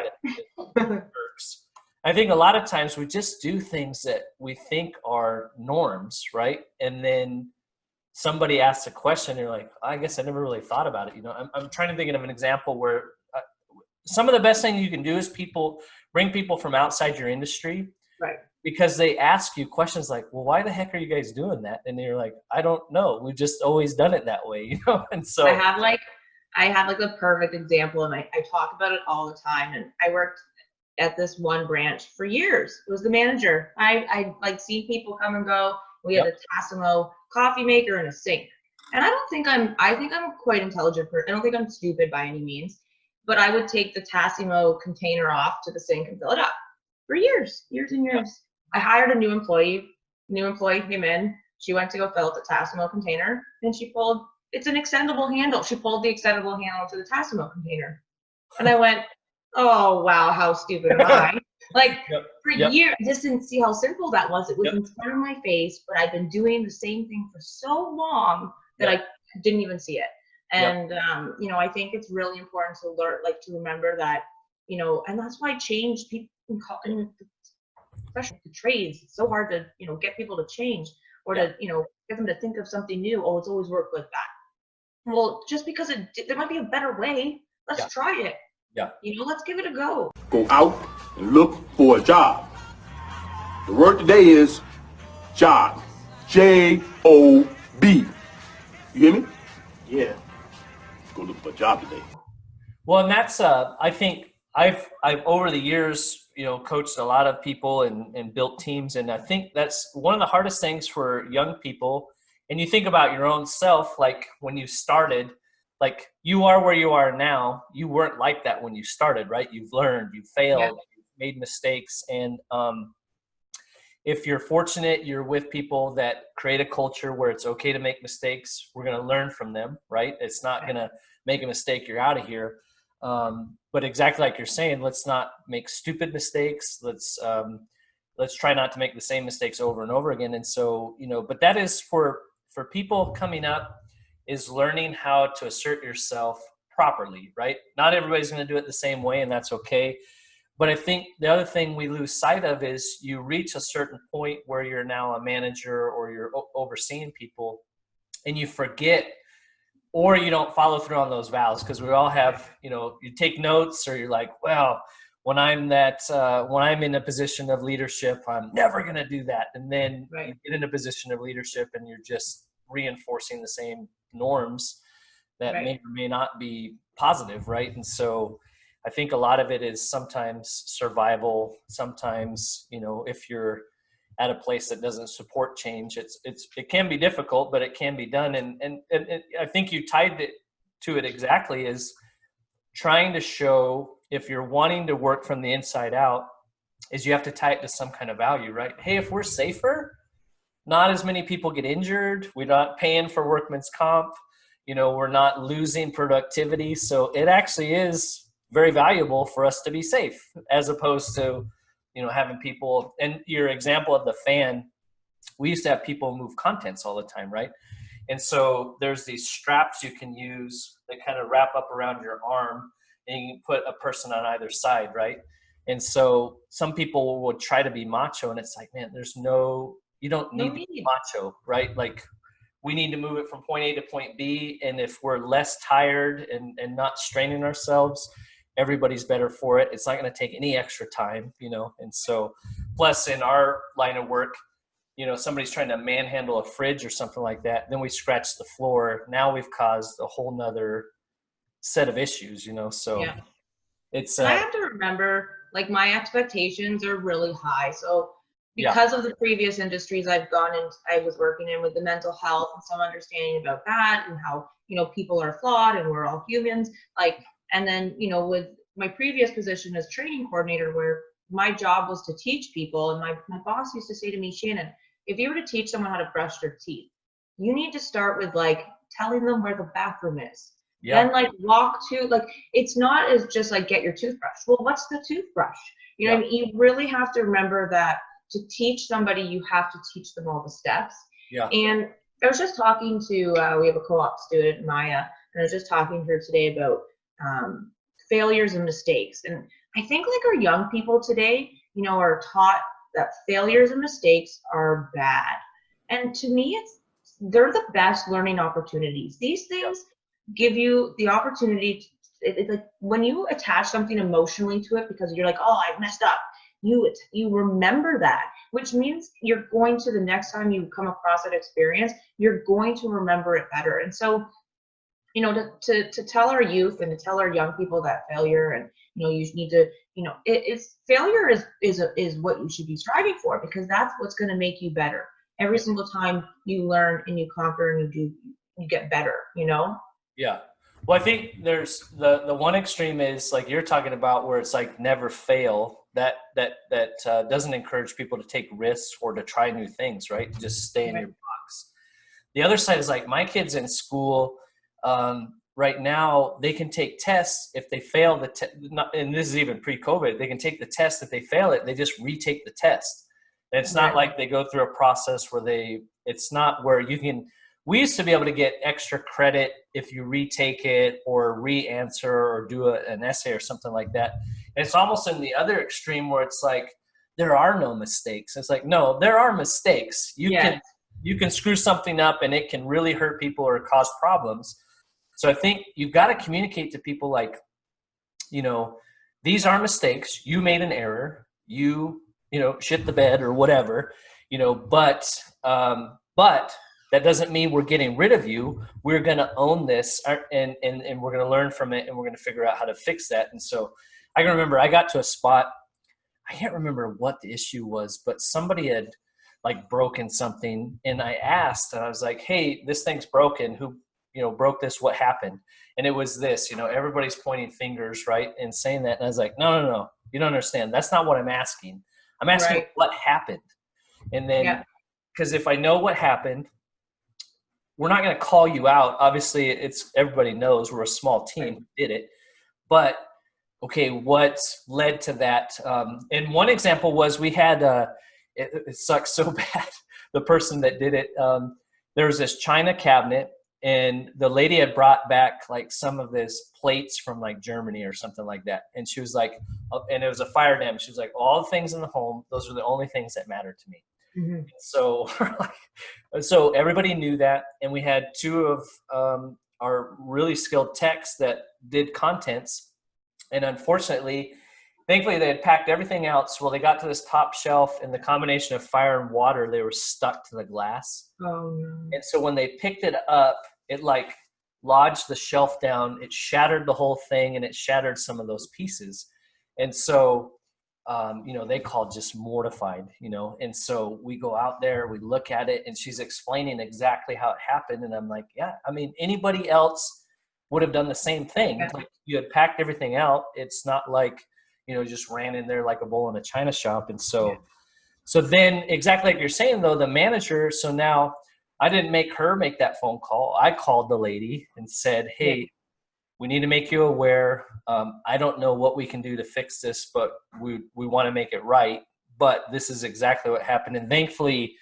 works. I think a lot of times we just do things that we think are norms, right? And then somebody asks a question, and you're like, I guess I never really thought about it. You know, I'm trying to think of an example where some of the best thing you can do is bring people from outside your industry, right? Because they ask you questions like, well, why the heck are you guys doing that? And you're like, I don't know. We've just always done it that way, you know? And so I have like the perfect example, and I talk about it all the time. And I worked at this one branch for years. It was the manager. I like seen people come and go. We had a Tassimo coffee maker and a sink. And I think I'm quite intelligent. I don't think I'm stupid by any means, but I would take the Tassimo container off to the sink and fill it up for years and years. Yep. I hired a new employee. New employee came in. She went to go fill up the Tassimo container, and it's an extendable handle. She pulled the extendable handle to the Tassimo container. And I went, oh, wow, how stupid am I? Like, for years, I just didn't see how simple that was. It was in front of my face, but I've been doing the same thing for so long that I didn't even see it. And, you know, I think it's really important to learn, like, to remember that, you know, and that's why change people, especially the trades, it's so hard to, you know, get people to change or to, you know, get them to think of something new. Oh, it's always worked like that. Well, just because there might be a better way, let's try it. Yeah. You know, let's give it a go. Go out and look for a job. The word today is job. J-O-B. You hear me? Yeah. Go look for a job today. Well, and that's, I think I've over the years, you know, coached a lot of people and built teams. And I think that's one of the hardest things for young people. And you think about your own self, like when you started, like you are where you are now. You weren't like that when you started, right? You've learned, you failed, you've made mistakes. And if you're fortunate, you're with people that create a culture where it's okay to make mistakes. We're going to learn from them, right? It's not going to make a mistake, you're out of here. But exactly like you're saying, let's not make stupid mistakes. Let's try not to make the same mistakes over and over again. And so, you know, but that is for people coming up, is learning how to assert yourself properly, right? Not everybody's going to do it the same way, and that's okay. But I think the other thing we lose sight of is you reach a certain point where you're now a manager or you're overseeing people, and you forget, or you don't follow through on those vows, because we all have, you know, you take notes, or you're like, well, when I'm in a position of leadership, I'm never going to do that. And then you get in a position of leadership and you're just reinforcing the same norms that may or may not be positive, right? And so I think a lot of it is sometimes survival. Sometimes, you know, if you're at a place that doesn't support change, it can be difficult, but it can be done. And I think you tied it to it exactly, is trying to show, if you're wanting to work from the inside out, is you have to tie it to some kind of value, right? Hey, if we're safer, not as many people get injured. We're not paying for workman's comp. You know, we're not losing productivity. So it actually is very valuable for us to be safe, as opposed to, you know, having people. And your example of the fan, we used to have people move contents all the time, right? And so there's these straps you can use that kind of wrap up around your arm, and you can put a person on either side, right? And so some people would try to be macho, and it's like, man, you don't need to be macho, right? Like, we need to move it from point A to point B. And if we're less tired and not straining ourselves, everybody's better for it. It's not going to take any extra time, you know? And so, plus in our line of work, you know, somebody's trying to manhandle a fridge or something like that, then we scratch the floor. Now we've caused a whole nother set of issues, you know? So it's, I have to remember, like, my expectations are really high. So because of the previous industries I've gone in, I was working in with the mental health and some understanding about that, and how, you know, people are flawed and we're all humans. Like, and then, you know, with my previous position as training coordinator, where my job was to teach people, and my boss used to say to me, Shannon, if you were to teach someone how to brush their teeth, you need to start with, like, telling them where the bathroom is. Then, like, walk to, like, it's not as just like, get your toothbrush. Well, what's the toothbrush? You know what I mean? You really have to remember that to teach somebody, you have to teach them all the steps. And I was just talking to, we have a co-op student, Maya, and I was just talking to her today about failures and mistakes. And I think like our young people today, you know, are taught that failures and mistakes are bad. And to me, they're the best learning opportunities. These things give you the opportunity. It's like when you attach something emotionally to it because you're like, oh, I messed up. You remember that, which means you're going to, the next time you come across that experience, you're going to remember it better. And so, you know, to tell our youth and to tell our young people that failure, and, you know, you need to, you know, failure is what you should be striving for, because that's what's going to make you better. Every single time you learn and you conquer and you get better, you know? Yeah. Well, I think there's the one extreme is like you're talking about, where it's like never fail. That doesn't encourage people to take risks or to try new things, right? Just stay in your box. The other side is like my kids in school right now, they can take tests. If they fail the test, and this is even pre-COVID, they can take the test. If they fail it, they just retake the test. And it's not like they go through a process where it's not where you can. We used to be able to get extra credit if you retake it or re-answer or do an essay or something like that. And it's almost in the other extreme where it's like, there are no mistakes. It's like, no, there are mistakes. You can screw something up and it can really hurt people or cause problems. So I think you've got to communicate to people like, you know, these are mistakes. You made an error. You know, shit the bed or whatever, you know, but that doesn't mean we're getting rid of you. We're going to own this and we're going to learn from it, and we're going to figure out how to fix that. And so I can remember I got to a spot, I can't remember what the issue was, but somebody had like broken something, and I asked, and I was like, hey, this thing's broken. Who, you know, broke this? What happened? And it was this, you know, everybody's pointing fingers, right, and saying that. And I was like, no, you don't understand. That's not what I'm asking. I'm asking what happened. And then, because if I know what happened, we're not going to call you out. Obviously, everybody knows we're a small team who did it. But, okay, what led to that? And one example was we had, it sucks so bad, the person that did it, there was this china cabinet, and the lady had brought back like some of this plates from like Germany or something like that. And she was like, and it was a fire dam. She was like, all the things in the home, those are the only things that matter to me. Mm-hmm. So everybody knew that. And we had two of our really skilled techs that did contents. And unfortunately, thankfully they had packed everything out. So when they got to this top shelf, and the combination of fire and water, they were stuck to the glass. Oh, no. And so when they picked it up, it like lodged the shelf down. It shattered the whole thing, and it shattered some of those pieces. And so, you know, they called just mortified, you know. And so we go out there, we look at it, and she's explaining exactly how it happened. And I'm like, yeah, I mean, anybody else would have done the same thing. Yeah. Like, you had packed everything out. It's not like, you know, just ran in there like a bull in a china shop. And so, so then exactly like you're saying though, the manager, so now I didn't make her make that phone call. I called the lady and said, hey, we need to make you aware. I don't know what we can do to fix this, but we want to make it right. But this is exactly what happened. And thankfully,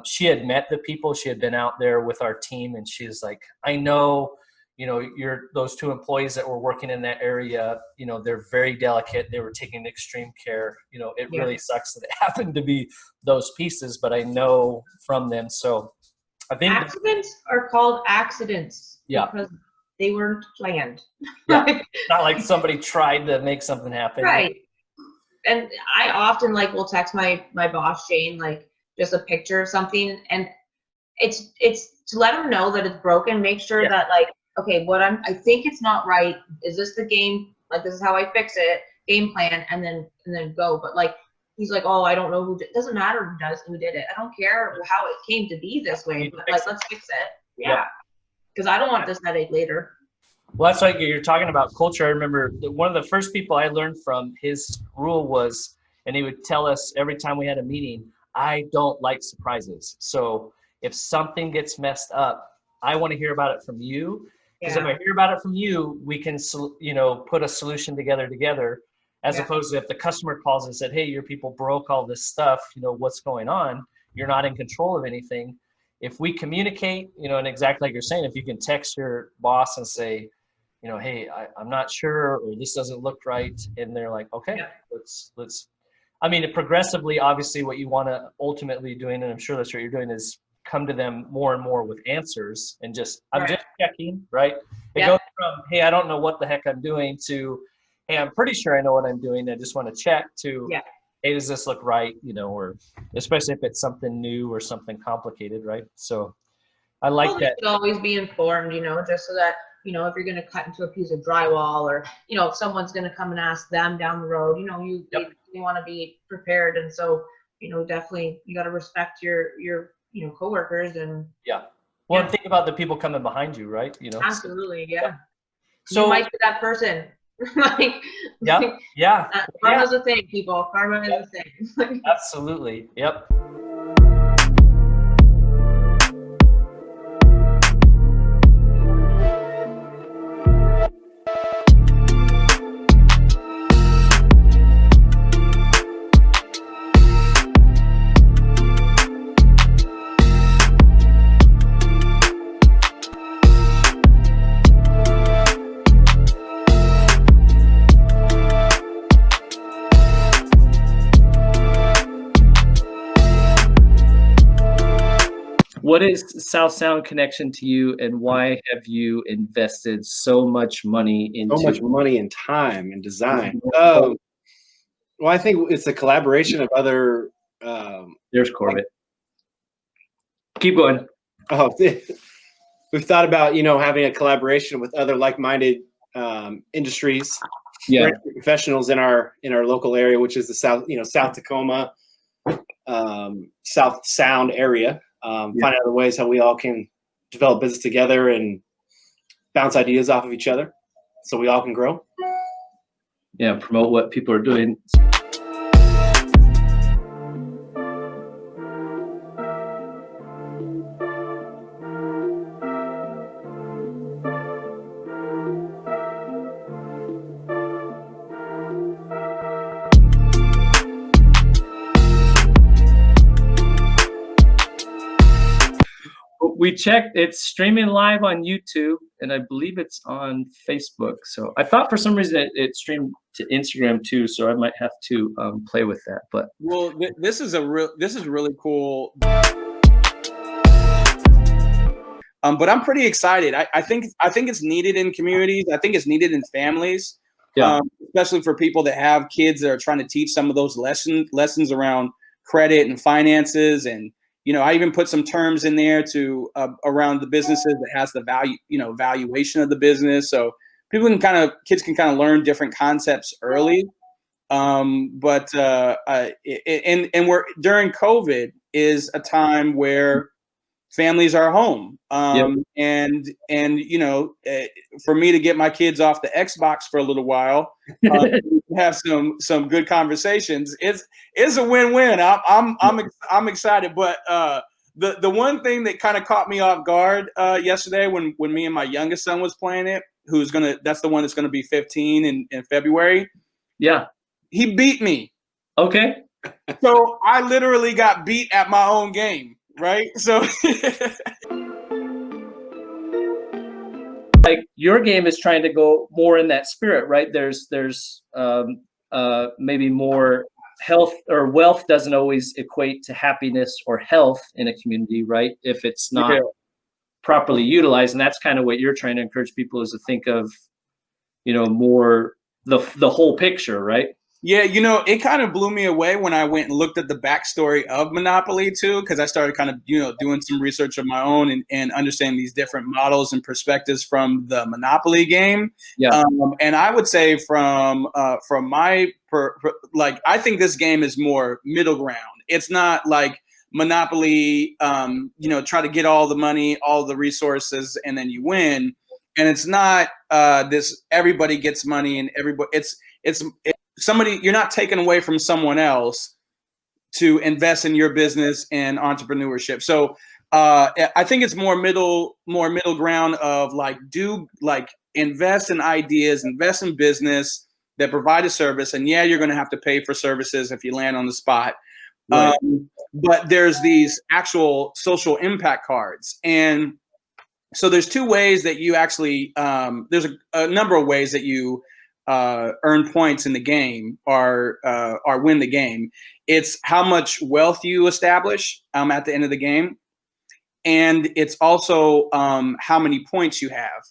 she had met the people. She had been out there with our team, and she was like, I know, you know, those two employees that were working in that area, you know, they're very delicate. They were taking extreme care. You know, it really sucks that it happened to be those pieces, but I know from them. So I think accidents are called accidents. Yeah. Because they weren't planned. Yeah. Not like somebody tried to make something happen. Right. And I often will text my boss, Shane, like just a picture of something. And it's to let him know that it's broken. Make sure that okay, I think it's not right. Is this the game? Like, this is how I fix it. Game plan, and then go. But he's like, oh, I don't know who did. It doesn't matter who did it. I don't care how it came to be this way. But let's fix it. Yeah. Because I don't want this headache later. Well, that's like you're talking about culture. I remember one of the first people I learned from, his rule was, and he would tell us every time we had a meeting, I don't like surprises. So if something gets messed up, I want to hear about it from you. Because if I hear about it from you, we can, you know, put a solution together, as opposed to if the customer calls and said, hey, your people broke all this stuff, you know, what's going on? You're not in control of anything. If we communicate, you know, and exactly like you're saying, if you can text your boss and say, hey, I'm not sure, or this doesn't look right. And they're like, okay, let's, I mean, progressively, obviously what you want to ultimately doing, and I'm sure that's what you're doing, is come to them more and more with answers and just, I'm just checking, right? It goes from, hey, I don't know what the heck I'm doing, to, hey, I'm pretty sure I know what I'm doing, I just want to check, to, hey, does this look right? Or especially if it's something new or something complicated, right? So I like that. You should always be informed, just so that, if you're going to cut into a piece of drywall, or, if someone's going to come and ask them down the road, you want to be prepared. And so, definitely you got to respect your coworkers and and think about the people coming behind you, right? Absolutely. So you might be that person. Karma's a thing, people. Karma is a thing. Absolutely. Yep. What is South Sound connection to you, and why have you invested so much money into and time and design? Well, I think it's a collaboration of other. There's Corbett. Keep going. Oh, we've thought about having a collaboration with other like-minded industries, professionals in our local area, which is the South Tacoma, South Sound area. Find out other ways how we all can develop business together and bounce ideas off of each other so we all can grow. Yeah, promote what people are doing. We checked, it's streaming live on YouTube, and I believe it's on Facebook. So I thought for some reason it streamed to Instagram too, so I might have to play with that. But this is really cool. But I'm pretty excited. I think it's needed in communities. I think it's needed in families, especially for people that have kids that are trying to teach some of those lessons around credit and finances. And I even put some terms in there to around the businesses that has the value, valuation of the business. So kids can kind of learn different concepts early. And we're during COVID is a time where families are home. And for me to get my kids off the Xbox for a little while, have some good conversations. It's a win-win. I'm excited. But the one thing that kind of caught me off guard yesterday when me and my youngest son was playing it, that's the one that's gonna be 15 in February. Yeah. He beat me. Okay. So I literally got beat at my own game. Right. So like your game is trying to go more in that spirit, right? There's maybe more health, or wealth doesn't always equate to happiness or health in a community, right? If it's not properly utilized. And that's kind of what you're trying to encourage people, is to think of, more the whole picture, right? Yeah, it kind of blew me away when I went and looked at the backstory of Monopoly too, because I started kind of, doing some research of my own and understanding these different models and perspectives from the Monopoly game. Yeah. And I would say from my I think this game is more middle ground. It's not like Monopoly, try to get all the money, all the resources, and then you win. And it's not this everybody gets money and everybody. It's somebody, you're not taking away from someone else to invest in your business and entrepreneurship. So I think it's more middle ground of invest in ideas, invest in business that provide a service. And you're going to have to pay for services if you land on the spot. Right. But there's these actual social impact cards, and So there's two ways that you actually, there's a number of ways that you earn points in the game or win the game. It's how much wealth you establish at the end of the game. And it's also how many points you have.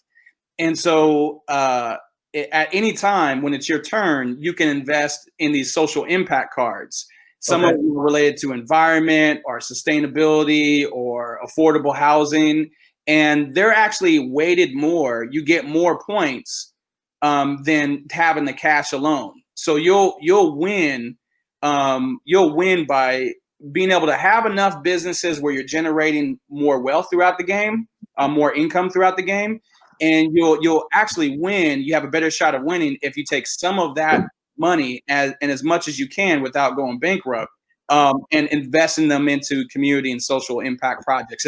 And so at any time when it's your turn, you can invest in these social impact cards. Some of them are related to environment or sustainability or affordable housing. And they're actually weighted more. You get more points than having the cash alone. So you'll win by being able to have enough businesses where you're generating more wealth throughout the game, more income throughout the game, and you'll actually win. You have a better shot of winning if you take some of that money and as much as you can without going bankrupt, and investing them into community and social impact projects.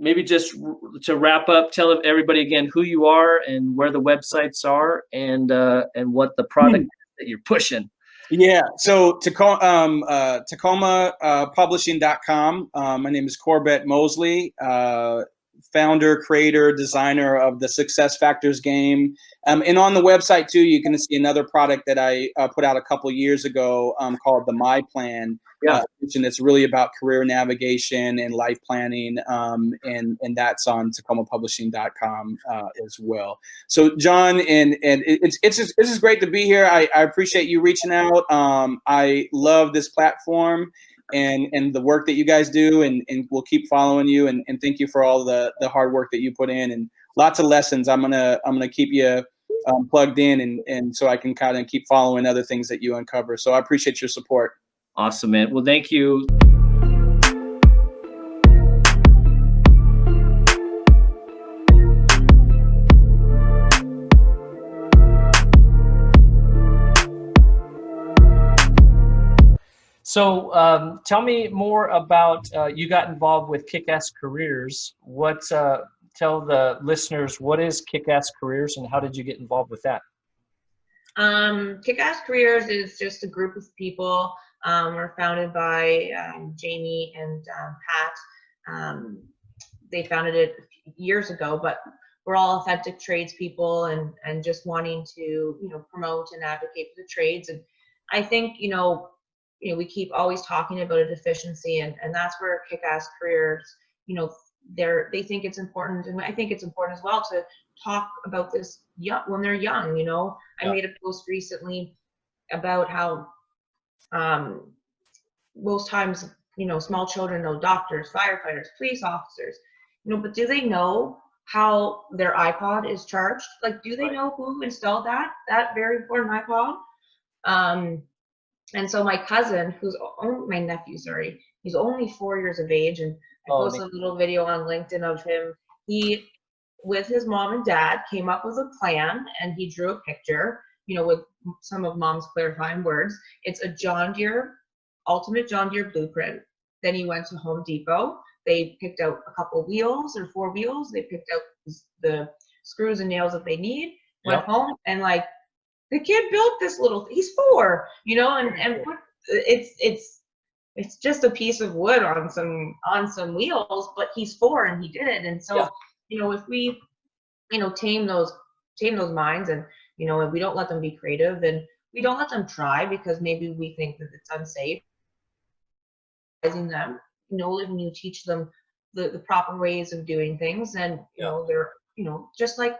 Maybe just to wrap up, tell everybody again who you are and where the websites are and what the product is that you're pushing. Yeah, so TacomaPublishing.com. My name is Corbett Mosley, founder, creator, designer of the Success Factors game. And on the website too, you can see another product that I put out a couple years ago called the My Plan. And it's really about career navigation and life planning, and that's on TacomaPublishing.com as well. So John, and it's just great to be here. I appreciate you reaching out. I love this platform and the work that you guys do, and we'll keep following you, and thank you for all the hard work that you put in and lots of lessons. I'm gonna keep you plugged in, and so I can kind of keep following other things that you uncover. So I appreciate your support. Awesome, man. Well, thank you. So tell me more about, you got involved with Kickass Careers. Tell the listeners, what is Kickass Careers and how did you get involved with that? Kickass Careers is just a group of people. We're founded by Jamie and Pat. They founded it years ago, but we're all authentic tradespeople and just wanting to, promote and advocate for the trades. And I think, we keep always talking about a deficiency, and that's where Kickass Careers, they think it's important, and I think it's important as well to talk about this when they're young. I made a post recently about how most times, small children know doctors, firefighters, police officers, but do they know how their iPod is charged? Like, do they know who installed that very important iPod? And so my cousin, my nephew, sorry, he's only 4 years of age, and I posted a little video on LinkedIn of him. He, with his mom and dad, came up with a plan, and he drew a picture, with some of mom's clarifying words. It's a ultimate John Deere blueprint. Then he went to Home Depot. They picked out a couple wheels or 4 wheels. They picked out the screws and nails that they need, went home, and the kid built this he's 4, and it's just a piece of wood on some wheels, but he's 4 and he did it. And so, if we, tame those minds, and, if we don't let them be creative, and we don't let them try because maybe we think that it's unsafe, them, when you teach them the proper ways of doing things, and, they're, just like,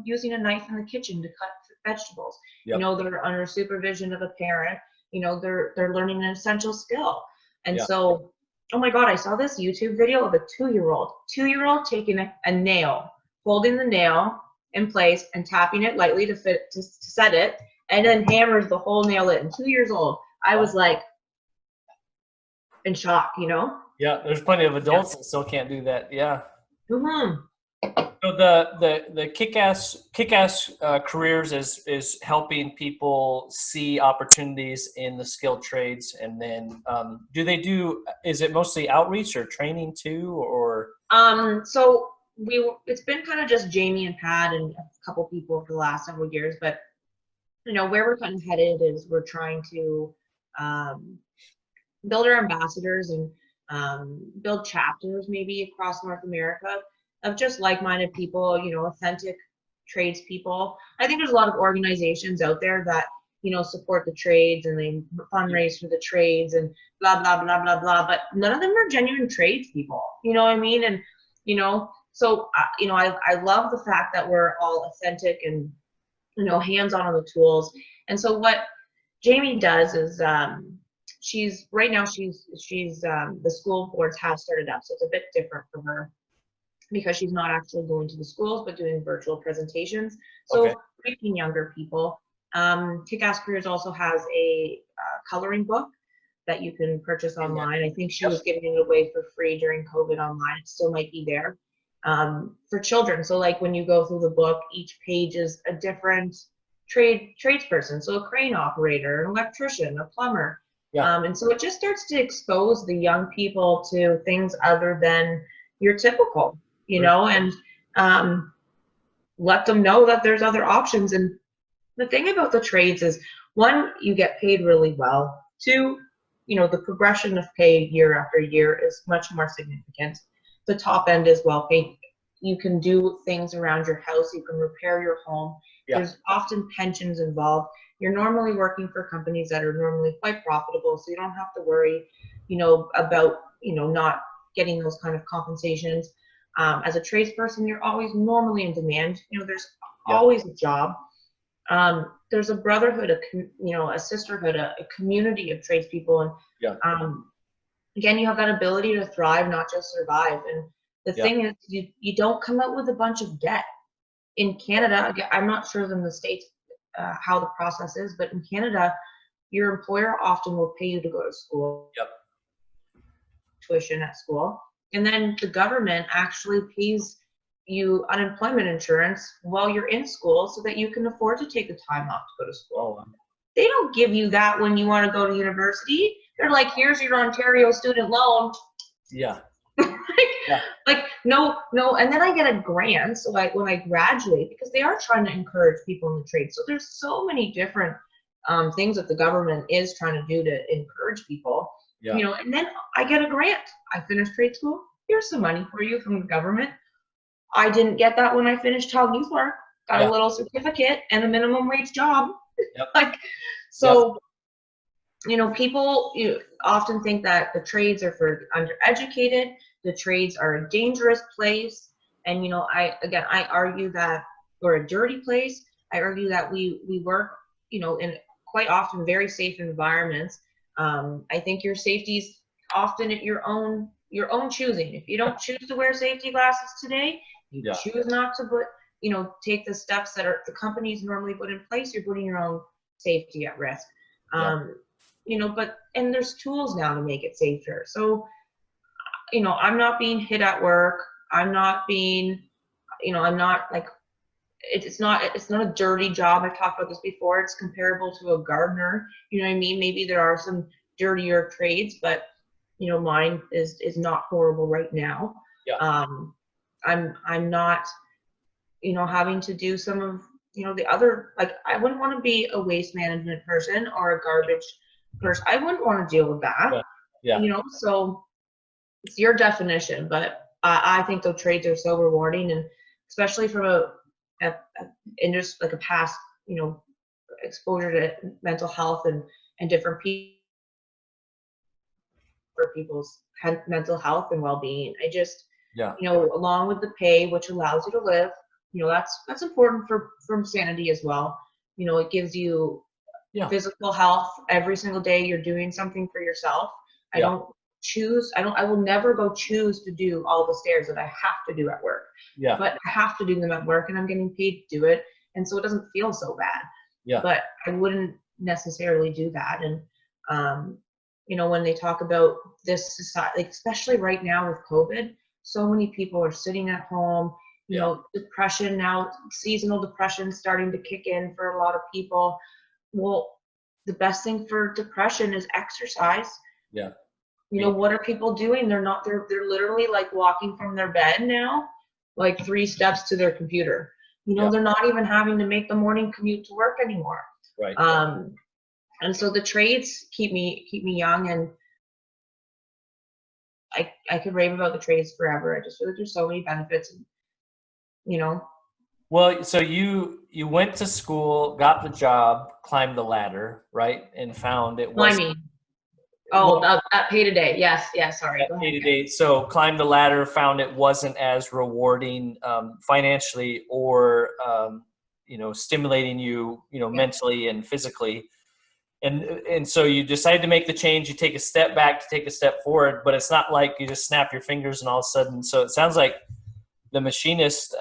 using a knife in the kitchen to cut vegetables, they're under supervision of a parent, they're learning an essential skill. And so, oh my God, I saw this YouTube video of a 2-year-old taking a nail, holding the nail in place and tapping it lightly to set it, and then hammers the whole nail in. 2 years old. I was like in shock, Yeah, there's plenty of adults that still can't do that. Yeah. Mm-hmm. So the Kickass Careers is helping people see opportunities in the skilled trades, and then is it mostly outreach or training too, or? So it's been kind of just Jamie and Pat and a couple people for the last several years, but where we're kind of headed is we're trying to build our ambassadors, and build chapters maybe across North America of just like-minded people, you know, authentic tradespeople. I think there's a lot of organizations out there that, you know, support the trades and they fundraise for the trades and blah, blah, blah, blah, blah. But none of them are genuine tradespeople. You know what I mean? And, you know, so, you know, I love the fact that we're all authentic and, you know, hands-on on the tools. And so what Jamie does is she's the school boards have started up. So it's a bit different for her because she's not actually going to the schools, but doing virtual presentations. So reaching younger people. Kickass Careers also has a coloring book that you can purchase online. I think she was giving it away for free during COVID online. It still might be there for children. So like when you go through the book, each page is a different tradesperson. So a crane operator, an electrician, a plumber. And so it just starts to expose the young people to things other than your typical, you know, and let them know that there's other options. And the thing about the trades is, one, you get paid really well. Two, you know, the progression of pay year after year is much more significant. The top end is well paid. You can do things around your house. You can repair your home. There's often pensions involved. You're normally working for companies that are normally quite profitable, so you don't have to worry, you know, about, you know, not getting those kind of compensations. As a tradesperson, you're always normally in demand. You know, there's always a job. There's a brotherhood, a sisterhood, a community of tradespeople, and again, you have that ability to thrive, not just survive. And the thing is, you don't come out with a bunch of debt. In Canada, I'm not sure in the States how the process is, but in Canada, your employer often will pay you to go to school, tuition at school, and then the government actually pays you unemployment insurance while you're in school so that you can afford to take the time off to go to school. They don't give you that when you want to go to university. They're like, here's your Ontario student loan. Like, no, and then I get a grant. So like when I graduate, because they are trying to encourage people in the trade. So there's so many different things that the government is trying to do to encourage people, you know, and then I get a grant. I finished trade school. Here's some money for you from the government. I didn't get that when I finished child youth work. Got a little certificate and a minimum wage job. Like, so, you know, people often think that the trades are for undereducated. The trades are a dangerous place. And, you know, I argue that we're a dirty place. I argue that we work, you know, in quite often very safe environments. I think your safety's often at your own choosing. If you don't choose to wear safety glasses today, you choose not to put, you know, take the steps that are the companies normally put in place, you're putting your own safety at risk. You know, and there's tools now to make it safer. So, you know, I'm not being hit at work. I'm not being, you know, I'm not like, it's not a dirty job. I've talked about this before. It's comparable to a gardener. You know what I mean? Maybe there are some dirtier trades, but, you know, mine is not horrible right now. I'm not, you know, having to do some of, you know, the other, like, I wouldn't want to be a waste management person or a garbage person. I wouldn't want to deal with that. You know, so it's your definition, but I think the trades are so rewarding, and especially from just like a past, you know, exposure to mental health and different people for people's mental health and well-being. I just, you know, along with the pay, which allows you to live, you know, that's important for sanity as well. You know, it gives you physical health every single day. You're doing something for yourself. I will never go choose to do all the stairs that I have to do at work. But I have to do them at work, and I'm getting paid to do it. And so it doesn't feel so bad. But I wouldn't necessarily do that. And, you know, when they talk about this society, like, especially right now with COVID, so many people are sitting at home, you know, depression now, seasonal depression starting to kick in for a lot of people. Well, the best thing for depression is exercise. You know, what are people doing? They're literally like walking from their bed now, like 3 steps to their computer. You know, they're not even having to make the morning commute to work anymore. And so the trades keep me young, and I could rave about the trades forever. I just feel like there's so many benefits, you know. Well, so you went to school, got the job, climbed the ladder, right, and found it was. At pay today. Yes. Sorry. Pay today. So climbed the ladder, found it wasn't as rewarding financially or stimulating you, mentally and physically. And so you decide to make the change. You take a step back to take a step forward, but it's not like you just snap your fingers and all of a sudden. So it sounds like the machinist,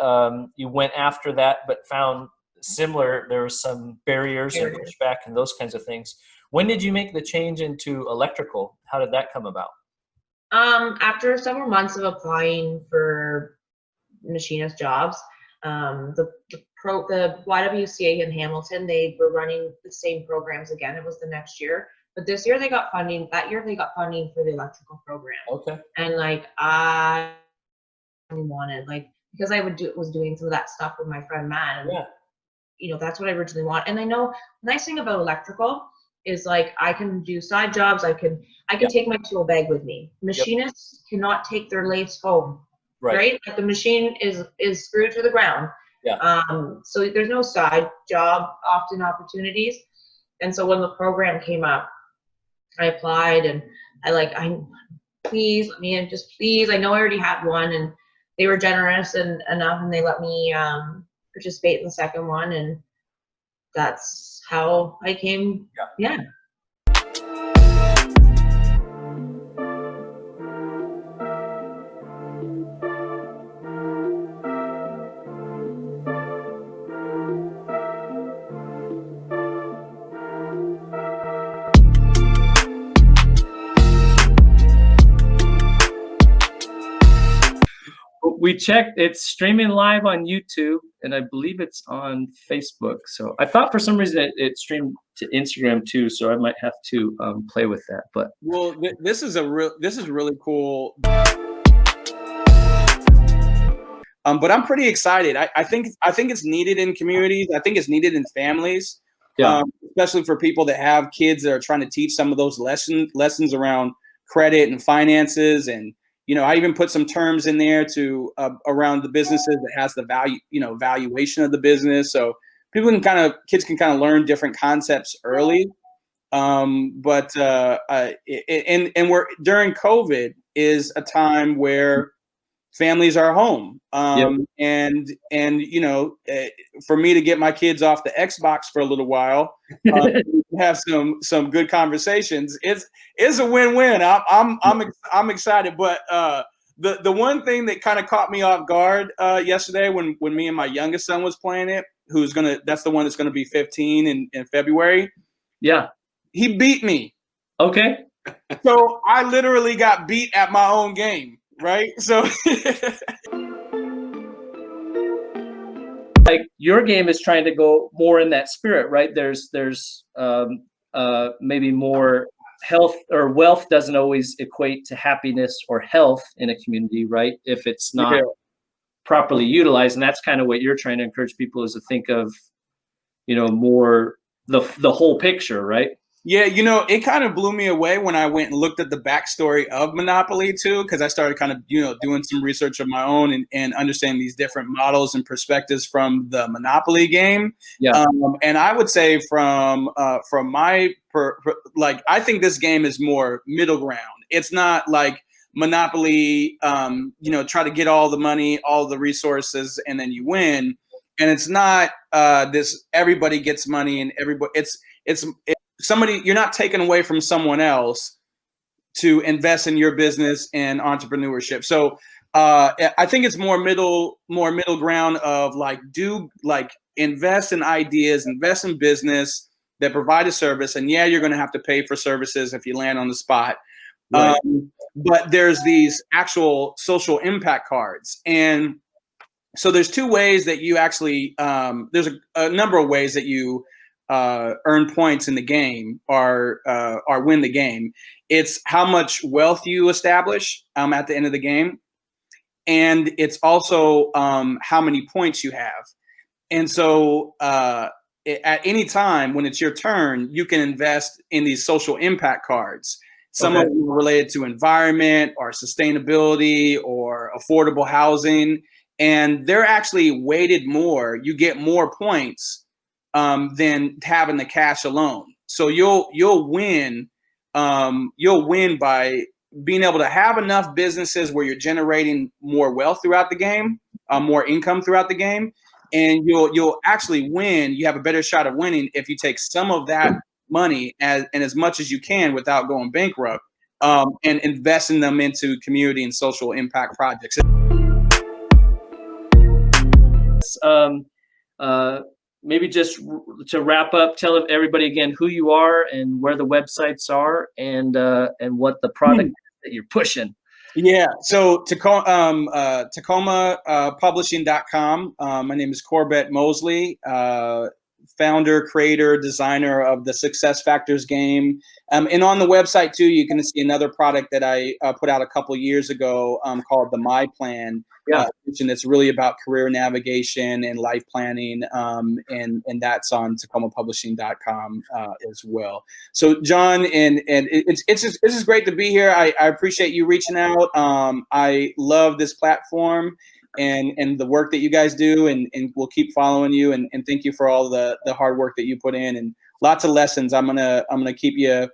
you went after that, but found similar. There were some barriers and pushback and those kinds of things. When did you make the change into electrical? How did that come about? After several months of applying for machinist jobs, the YWCA in Hamilton, they were running the same programs again. It was the next year, but this year they got funding. That year they got funding for the electrical program. Okay. And like I wanted, like, because I was doing some of that stuff with my friend Matt, and that's what I originally want. And I know the nice thing about electrical is like I can do side jobs. I can take my tool bag with me. Machinists cannot take their lathes home. Right? Like the machine is screwed to the ground. So there's no side job often opportunities. And so when the program came up, I applied and please let me in, just please. I know I already had one, and they were generous enough, and they let me participate in the second one, and that's how I came. Yeah. We checked, it's streaming live on YouTube, and I believe it's on Facebook. So I thought for some reason it streamed to Instagram too, so I might have to play with that. But this is really cool. But I'm pretty excited. I think it's needed in communities. I think it's needed in families, especially for people that have kids that are trying to teach some of those lessons around credit and finances. And I even put some terms in there to around the businesses that has the value, valuation of the business. So kids can kind of learn different concepts early. And we're during COVID is a time where families are home. And for me to get my kids off the Xbox for a little while, have some good conversations. It's a win-win. I'm excited. But the one thing that kind of caught me off guard yesterday when me and my youngest son was playing it, that's the one that's gonna be 15 in February. Yeah. He beat me. Okay. So I literally got beat at my own game. Right. So like your game is trying to go more in that spirit, right? There's maybe more health or wealth doesn't always equate to happiness or health in a community, right? If it's not properly utilized. And that's kind of what you're trying to encourage people is to think of, more the whole picture, right? Yeah, it kind of blew me away when I went and looked at the backstory of Monopoly too, because I started kind of, doing some research of my own and understanding these different models and perspectives from the Monopoly game. Yeah. And I would say from my I think this game is more middle ground. It's not like Monopoly, try to get all the money, all the resources, and then you win. And it's not this everybody gets money and everybody. It's somebody, you're not taking away from someone else to invest in your business and entrepreneurship. So I think it's more middle ground of invest in ideas, invest in business that provide a service. And you're going to have to pay for services if you land on the spot. Right. But there's these actual social impact cards. And so there's two ways that you actually, there's a number of ways that you earn points in the game or win the game. It's how much wealth you establish at the end of the game. And it's also how many points you have. And so at any time when it's your turn, you can invest in these social impact cards. Some of them are related to environment or sustainability or affordable housing. And they're actually weighted more. You get more points than having the cash alone. So you'll win by being able to have enough businesses where you're generating more wealth throughout the game, more income throughout the game, and you'll actually win. You have a better shot of winning if you take some of that money and as much as you can without going bankrupt, and investing them into community and social impact projects. Maybe just to wrap up, tell everybody again who you are and where the websites are, and what the product is that you're pushing. Yeah, so TacomaPublishing.com. My name is Corbett Mosley, founder, creator, designer of the Success Factors game. And on the website too, you can see another product that I put out a couple years ago called the My Plan. And it's really about career navigation and life planning, and that's on TacomaPublishing.com as well. So John, and it's just great to be here. I appreciate you reaching out. I love this platform and the work that you guys do, and we'll keep following you, and thank you for all the hard work that you put in, and lots of lessons. I'm gonna keep you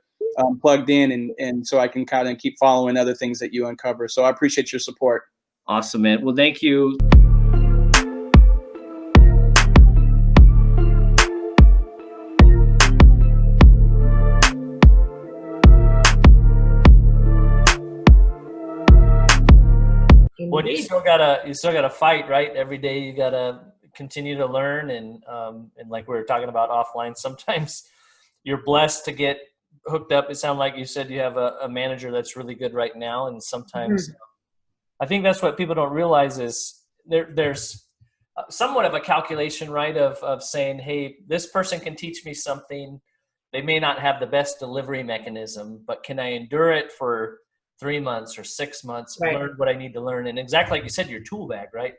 plugged in, and so I can kind of keep following other things that you uncover. So I appreciate your support. Awesome, man. Well, thank you. Well, you still gotta fight, right? Every day you gotta continue to learn, and like we were talking about offline, sometimes you're blessed to get hooked up. It sounds like you said you have a manager that's really good right now, and sometimes I think that's what people don't realize is there's somewhat of a calculation, right, of saying, hey, this person can teach me something. They may not have the best delivery mechanism, but can I endure it for 3 months or 6 months, learn what I need to learn? And exactly like you said, your tool bag, right?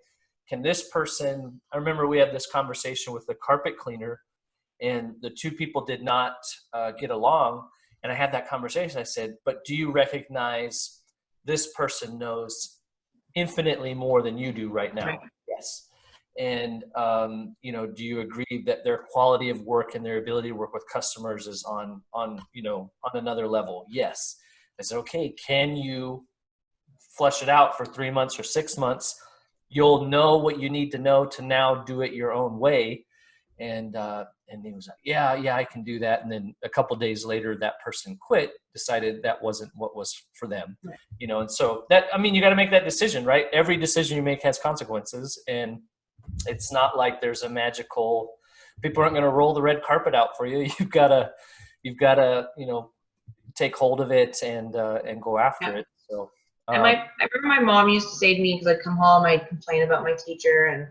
Can this person, I remember we had this conversation with the carpet cleaner, and the two people did not get along. And I had that conversation. I said, but do you recognize this person knows infinitely more than you do right now? Right. Yes. And, do you agree that their quality of work and their ability to work with customers is on another level? Yes. I said, okay, can you flush it out for 3 months or 6 months? You'll know what you need to know to now do it your own way. And he was like, yeah, I can do that. And then a couple of days later, that person quit, decided that wasn't what was for them, right. And so you got to make that decision, right? Every decision you make has consequences, and it's not like there's a magical, people aren't going to roll the red carpet out for you. You've got to, take hold of it and go after it. So, and I remember my mom used to say to me, because I'd come home, I'd complain about my teacher, and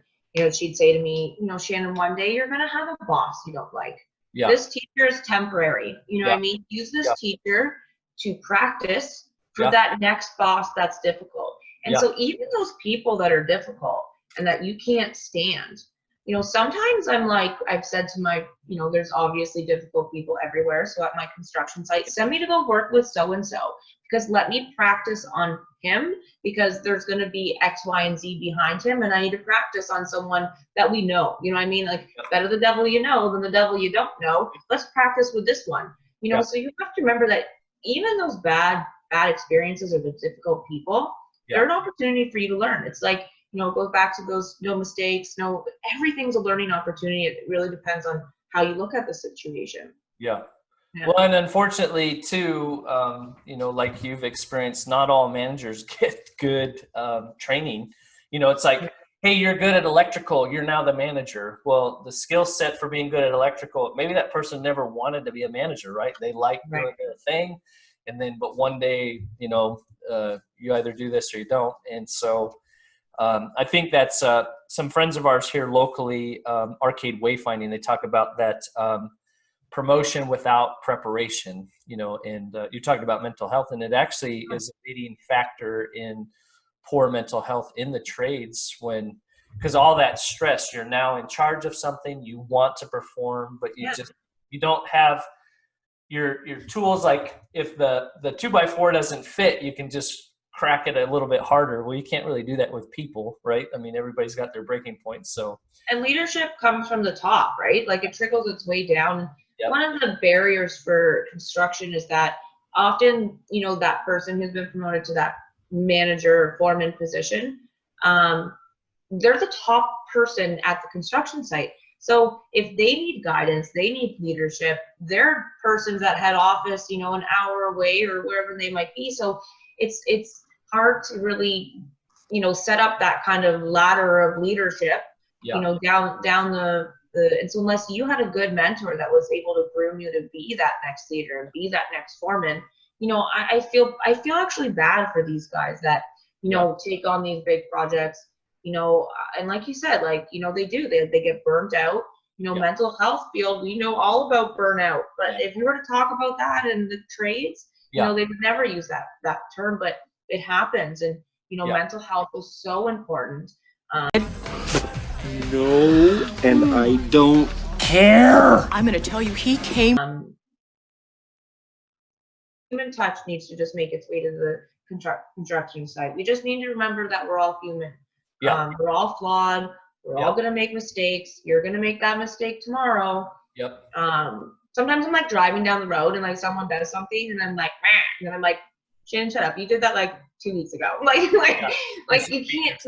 she'd say to me, Shannon, one day you're going to have a boss you don't like. Yeah. This teacher is temporary. What I mean? Use this teacher to practice for that next boss that's difficult. And so even those people that are difficult and that you can't stand, sometimes I'm like, I've said to my, there's obviously difficult people everywhere. So at my construction site, send me to go work with so-and-so, because let me practice on him, because there's going to be X, Y, and Z behind him. And I need to practice on someone that we know. You know what I mean? Like, better the devil you know than the devil you don't know. Let's practice with this one. So you have to remember that even those bad experiences or the difficult people, they're an opportunity for you to learn. It's like, it goes back to those no mistakes, everything's a learning opportunity. It really depends on how you look at the situation. Yeah. Well, and unfortunately too, like you've experienced, not all managers get good training. It's like, hey, you're good at electrical, you're now the manager. Well, the skill set for being good at electrical, maybe that person never wanted to be a manager, right? They like doing their thing. And then, but one day, you either do this or you don't. And so I think that's some friends of ours here locally, Arcade Wayfinding, they talk about that promotion without preparation, and you talked about mental health, and it actually is a leading factor in poor mental health in the trades, because all that stress, you're now in charge of something, you want to perform, but you don't have your tools, like if the 2x4 doesn't fit, you can just crack it a little bit harder. Well, you can't really do that with people, right? I mean, everybody's got their breaking points. So, and leadership comes from the top, right? Like it trickles its way down. Yep. One of the barriers for construction is that often, you know, that person who's been promoted to that manager or foreman position, they're the top person at the construction site. So if they need guidance, they need leadership, they're persons at head office, you know, an hour away or wherever they might be. So it's hard to really, you know, set up that kind of ladder of leadership, you know, down the and so unless you had a good mentor that was able to groom you to be that next leader and be that next foreman, you know, I feel actually bad for these guys that, you know, take on these big projects, you know, and like you said, like, you know, they get burnt out, you know, mental health field, we know all about burnout, but if you were to talk about that in the trades, you know, they would never use that term, but it happens. And, you know, mental health is so important. No, and I don't care. I'm going to tell you, he came. Human touch needs to just make its way to the construction site. We just need to remember that we're all human. We're all flawed. We're all going to make mistakes. You're going to make that mistake tomorrow. Sometimes I'm like driving down the road and like someone does something and I'm like, and then I'm like, Shannon, shut up. You did that like 2 weeks ago. Like you can't.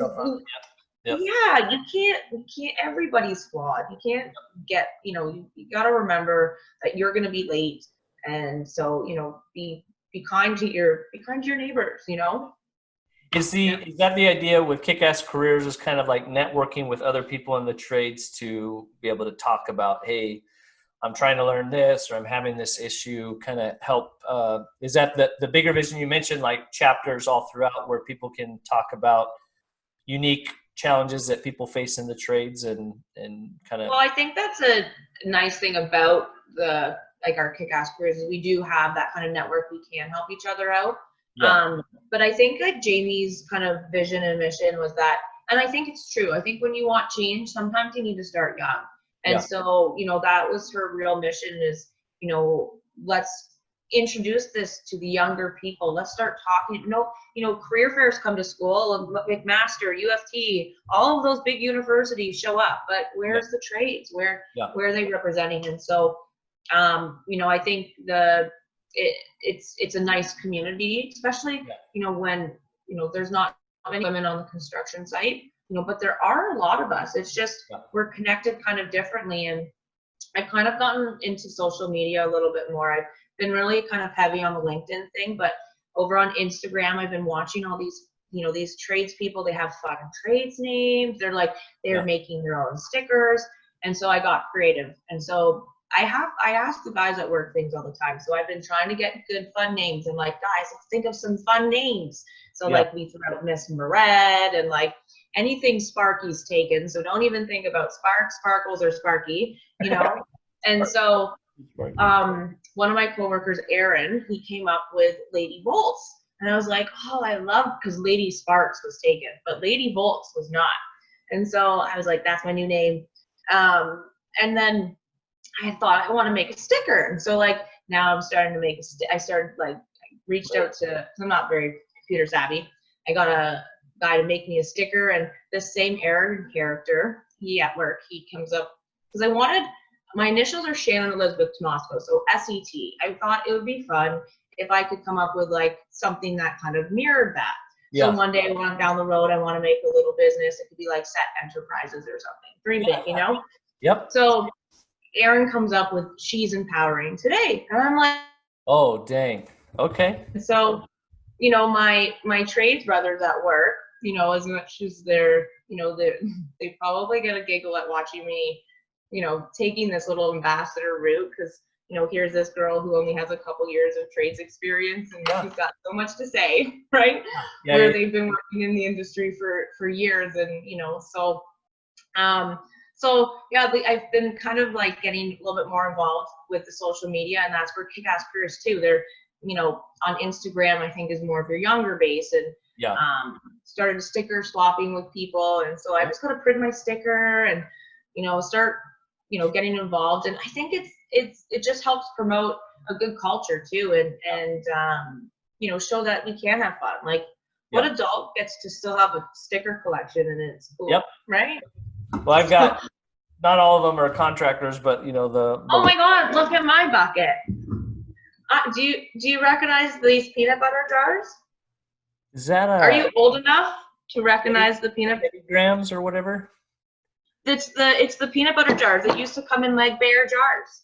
Yeah, you can't, everybody's flawed. You can't get, you know, you got to remember that you're going to be late. And so, you know, be kind to your neighbors, you know? Is that the idea with Kickass Careers, is kind of like networking with other people in the trades to be able to talk about, hey, I'm trying to learn this, or I'm having this issue, kind of help? Is that the bigger vision you mentioned, like chapters all throughout where people can talk about unique challenges that people face in the trades and kind of? Well, I think that's a nice thing about our Kickass Careers is we do have that kind of network. We can help each other out. But I think like Jamie's kind of vision and mission was that, and I think it's true. I think when you want change, sometimes you need to start young. And so, you know, that was her real mission is, you know, let's introduce this to the younger people. Let's start talking. You know, career fairs come to school, McMaster, UFT, all of those big universities show up, but where's the trades? Where are they representing? And so, you know, I think it's a nice community, especially, you know, when, you know, there's not many women on the construction site, you know, but there are a lot of us. It's just we're connected kind of differently. And I've kind of gotten into social media a little bit more. I've been really kind of heavy on the LinkedIn thing, but over on Instagram, I've been watching all these, you know, these trades people. They have fun trades names. They're making their own stickers. And so I got creative. And so I ask the guys at work things all the time. So I've been trying to get good fun names and like, guys, let's think of some fun names. So like we threw out Miss Moret and like anything Sparky's taken. So don't even think about Spark, Sparkles, or Sparky, you know? And so one of my coworkers, Aaron, he came up with Lady Voltz. And I was like, oh, I love, because Lady Sparks was taken, but Lady Voltz was not. And so I was like, that's my new name. And then I thought I want to make a sticker. And so like now I'm starting to make reached out to, I'm not very computer savvy. I got a guy to make me a sticker, and this same Aaron character, he at work, he comes up, because I wanted, my initials are Shannon Tymosko, so S-E-T. I thought it would be fun if I could come up with like something that kind of mirrored that. So one day I went down the road, I want to make a little business. It could be like Set Enterprises or something. Dream big, you know? So Aaron comes up with she's empowering today. And I'm like, oh, dang. Okay. So, you know, my trades brothers at work, you know, as much as they're, you know, they probably get a giggle at watching me, you know, taking this little ambassador route, because, you know, here's this girl who only has a couple years of trades experience and she's got so much to say, right? Where they've been working in the industry for years, and, you know, so I've been kind of like getting a little bit more involved with the social media, and that's where Kickass Careers too. They're, you know, on Instagram, I think is more of your younger base, and started sticker swapping with people. And so I just got to print my sticker and, you know, start, you know, getting involved. And I think it just helps promote a good culture too, and you know, show that we can have fun. Like, what adult gets to still have a sticker collection and it's cool, right? Well, I've got, not all of them are contractors, but you know, the oh my God, look at my bucket. Do you recognize these peanut butter jars? Is that are you old enough to recognize the peanut grams or whatever? It's the peanut butter jars that used to come in like bear jars.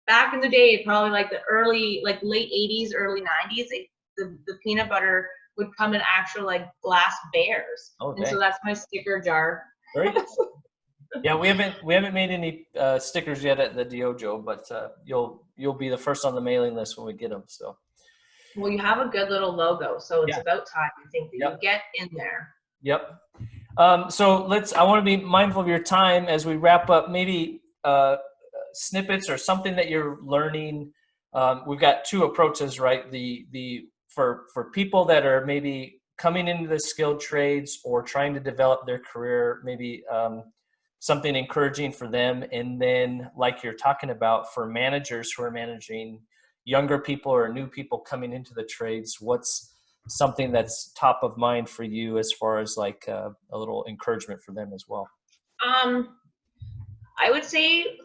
Back in the day, probably like the early, like late 80s, early 90s, the peanut butter would come in actual like glass bears. Oh, and so that's my sticker jar. Very cool. Yeah, we haven't made any stickers yet at the DYOJO, but you'll be the first on the mailing list when we get them. So. Well, you have a good little logo, so it's about time I think that you get in there. Yep. So I want to be mindful of your time as we wrap up. Maybe snippets or something that you're learning. We've got two approaches, right? For people that are maybe coming into the skilled trades or trying to develop their career, maybe something encouraging for them. And then like you're talking about for managers who are managing younger people or new people coming into the trades, what's something that's top of mind for you as far as like a little encouragement for them as well? I would say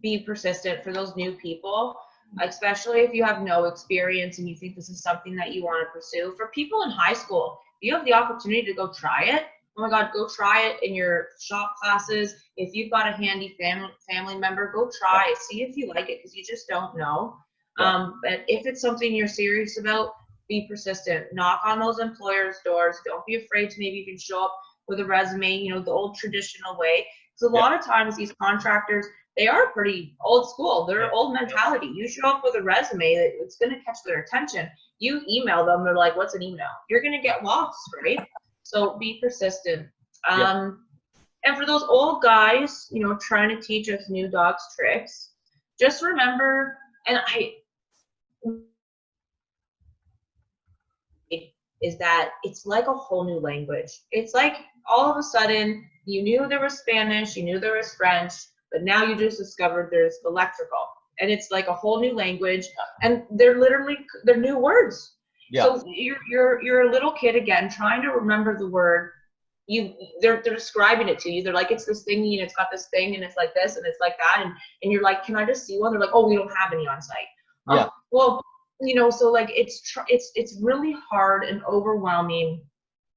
be persistent for those new people, especially if you have no experience and you think this is something that you want to pursue. For people in high school, if you have the opportunity to go try it, oh my God, go try it in your shop classes. If you've got a handy family member, go try it. See if you like it, because you just don't know. But if it's something you're serious about, be persistent. Knock on those employers' doors. Don't be afraid to maybe even show up with a resume, you know, the old traditional way. Because a lot of times these contractors, they are pretty old school. They're old mentality. You show up with a resume, it's going to catch their attention. You email them, they're like, what's an email? You're going to get lost, right? So be persistent. And for those old guys, you know, trying to teach us new dogs tricks, just remember, is that it's like a whole new language. It's like all of a sudden you knew there was Spanish, you knew there was French, but now you just discovered there's electrical, and it's like a whole new language, and they're new words. So you're a little kid again trying to remember the word. They're describing it to you. They're like, it's this thing, and it's got this thing, and it's like this, and it's like that, and you're like, can I just see one? They're like, oh, we don't have any on site. Well, you know, so like it's really hard and overwhelming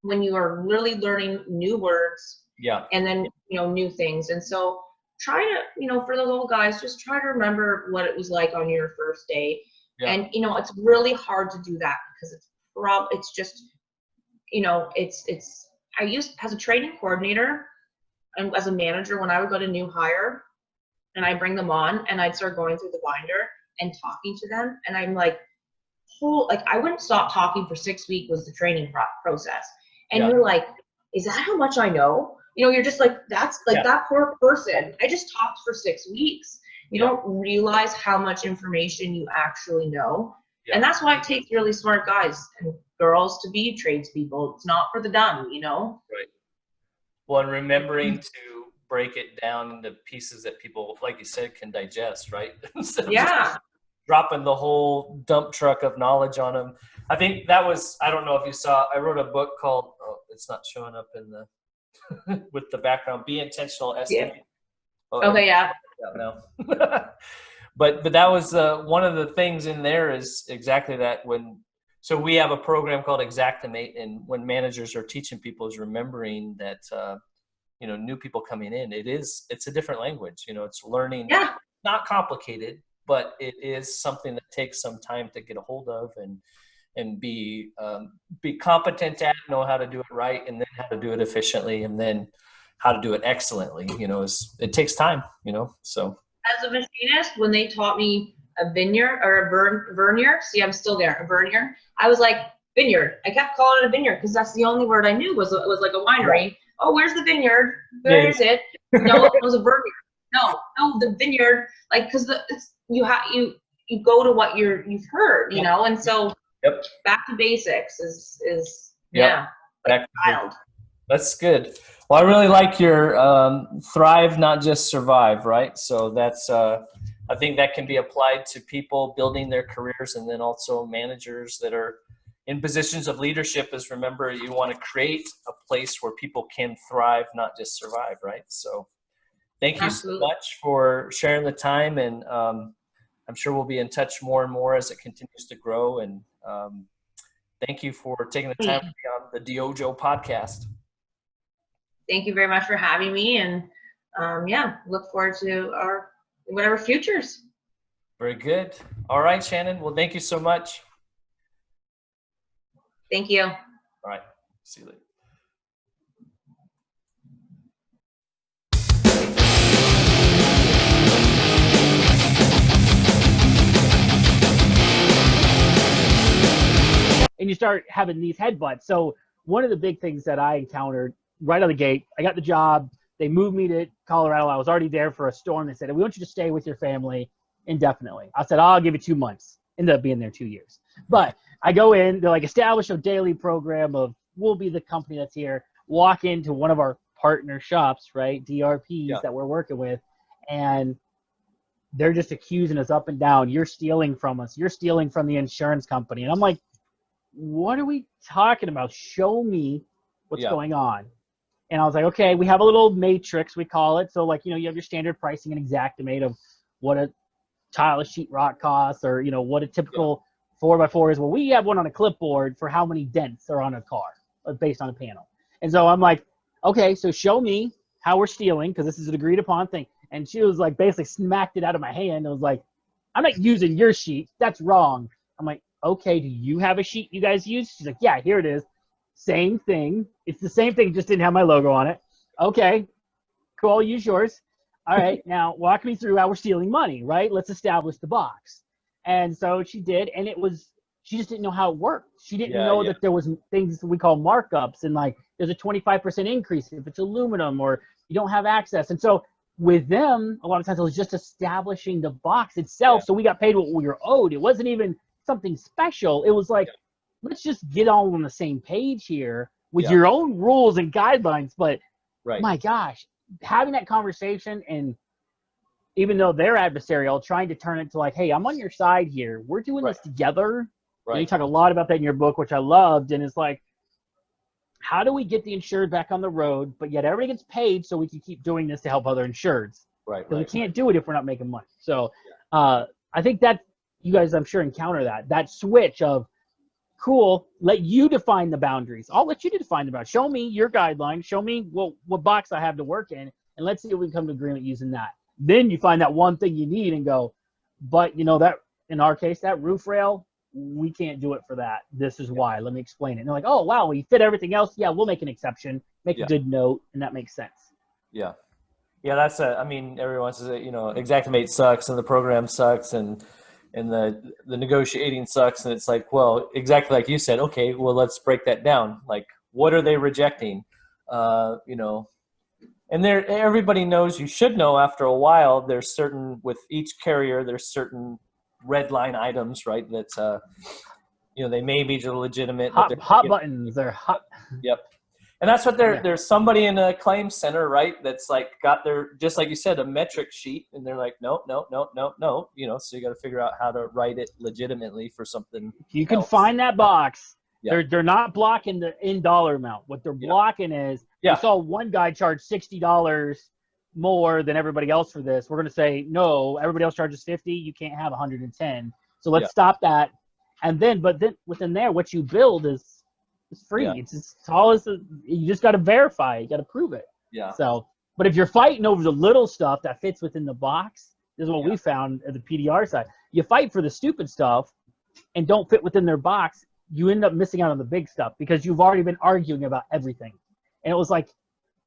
when you are really learning new words. And then, you know, new things. And so try to, you know, for the little guys, just try to remember what it was like on your first day. And, you know, it's really hard to do that because it's just, you know, I used as a training coordinator and as a manager, when I would go to new hire and I bring them on and I'd start going through the binder and talking to them. And I'm like, I wouldn't stop talking for 6 weeks was the training process. And you're like, is that how much I know? You know, you're just like, that's like that poor person. I just talked for 6 weeks. You don't realize how much information you actually know. And that's why it takes really smart guys and girls to be tradespeople. It's not for the dumb, you know? Right. Well, and remembering to break it down into pieces that people, like you said, can digest, right? Instead of just dropping the whole dump truck of knowledge on them. I think that was, I don't know if you saw, I wrote a book called, it's not showing up in the, with the background, Be Intentional Estimate. No. But that was one of the things in there is exactly that. So we have a program called Exactimate, and when managers are teaching people is remembering that, you know, new people coming in, it's a different language, you know, it's learning, not complicated, but it is something that takes some time to get a hold of and be competent at, know how to do it right, and then how to do it efficiently, and then how to do it excellently. You know, it takes time, you know, so. As a machinist, when they taught me a vineyard or a vernier, see, I'm still there, a vernier, I was like, vineyard. I kept calling it a vineyard because that's the only word I knew was like a winery. Oh, where's the vineyard? Where is it? No, it was a vernier. No, the vineyard, like, because you go to what you've heard, you know, and so back to basics is wild. That's good. Well, I really like your thrive, not just survive, right? So that's I think that can be applied to people building their careers, and then also managers that are in positions of leadership. Is remember, you want to create a place where people can thrive, not just survive, right? So thank you so much for sharing the time, and I'm sure we'll be in touch more and more as it continues to grow. And thank you for taking the time to be on the DYOJO podcast. Thank you very much for having me, and look forward to our whatever futures. Very good. All right, Shannon. Well, thank you so much. Thank you. All right. See you later. And you start having these headbutts. So one of the big things that I encountered right out of the gate, I got the job. They moved me to Colorado. I was already there for a storm. They said, we want you to stay with your family indefinitely. I said, I'll give it 2 months. Ended up being there 2 years. But I go in, they're like, establish a daily program of, we'll be the company that's here. Walk into one of our partner shops, right, DRPs that we're working with, and they're just accusing us up and down. You're stealing from us. You're stealing from the insurance company. And I'm like, what are we talking about? Show me what's going on. And I was like, okay, we have a little matrix, we call it. So, like, you have your standard pricing and Xactimate of what a tile of sheetrock costs, or, what a typical 4x4 is. Well, we have one on a clipboard for how many dents are on a car based on a panel. And so I'm like, okay, so show me how we're stealing, because this is an agreed upon thing. And she was like, basically smacked it out of my hand. I was like, I'm not using your sheet. That's wrong. I'm like, okay, do you have a sheet you guys use? She's like, yeah, here it is. Same thing. It's the same thing, just didn't have my logo on it. Okay, cool, I'll use yours. All right, now walk me through how we're stealing money, right? Let's establish the box. And so she did, and she just didn't know how it worked. She didn't know that there was things we call markups, and like there's a 25% increase if it's aluminum or you don't have access. And so with them, a lot of times it was just establishing the box itself. So we got paid what we were owed. It wasn't even something special. It was like, let's just get all on the same page here with your own rules and guidelines. But my gosh, having that conversation, and even though they're adversarial, trying to turn it to like, hey, I'm on your side here. We're doing this together. And you talk a lot about that in your book, which I loved. And it's like, how do we get the insured back on the road, but yet everybody gets paid so we can keep doing this to help other insureds? Because we can't do it if we're not making money. So I think that you guys, I'm sure, encounter that switch of, cool, let you define the boundaries. I'll let you define the boundaries. Show me your guidelines. Show me what box I have to work in, and let's see if we can come to agreement using that. Then you find that one thing you need and go, but that in our case, that roof rail, we can't do it for that. This is why. Let me explain it. And they're like, oh, wow, we fit everything else. Yeah, we'll make an exception, make a good note, and that makes sense. Yeah. Yeah, that's everyone says that, Xactimate sucks and the program sucks and the negotiating sucks. And it's like, well, exactly like you said, okay, well, let's break that down. Like, what are they rejecting? And everybody knows, you should know after a while, there's certain, with each carrier, there's certain red line items, right? That's, they may be legitimate. Hot buttons, they're hot. Yep. And that's what there's somebody in a claims center, right? That's like got their, just like you said, a metric sheet, and they're like, no. So you got to figure out how to write it legitimately for something. You can find that box. They're not blocking the in dollar amount. What they're blocking is, I saw one guy charge $60 more than everybody else for this. We're going to say, no, everybody else charges 50. You can't have 110. So let's stop that. And then, but then within there, what you build is free. It's all you just got to verify. You got to prove it. Yeah. So, but if you're fighting over the little stuff that fits within the box, this is what we found at the PDR side. You fight for the stupid stuff and don't fit within their box, you end up missing out on the big stuff because you've already been arguing about everything. And it was like,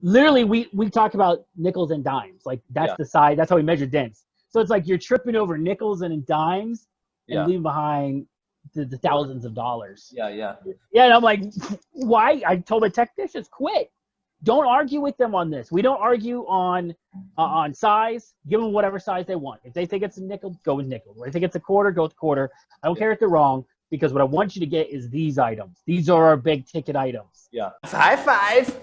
literally, we talk about nickels and dimes. Like, that's the side. That's how we measure dents. So it's like you're tripping over nickels and dimes and leaving behind the thousands of dollars. Yeah, and I'm like, why? I told my technicians, quit. Don't argue with them on this. We don't argue on size. Give them whatever size they want. If they think it's a nickel, go with nickel. If they think it's a quarter, go with quarter. I don't care if they're wrong, because what I want you to get is these items. These are our big ticket items. Yeah. High five.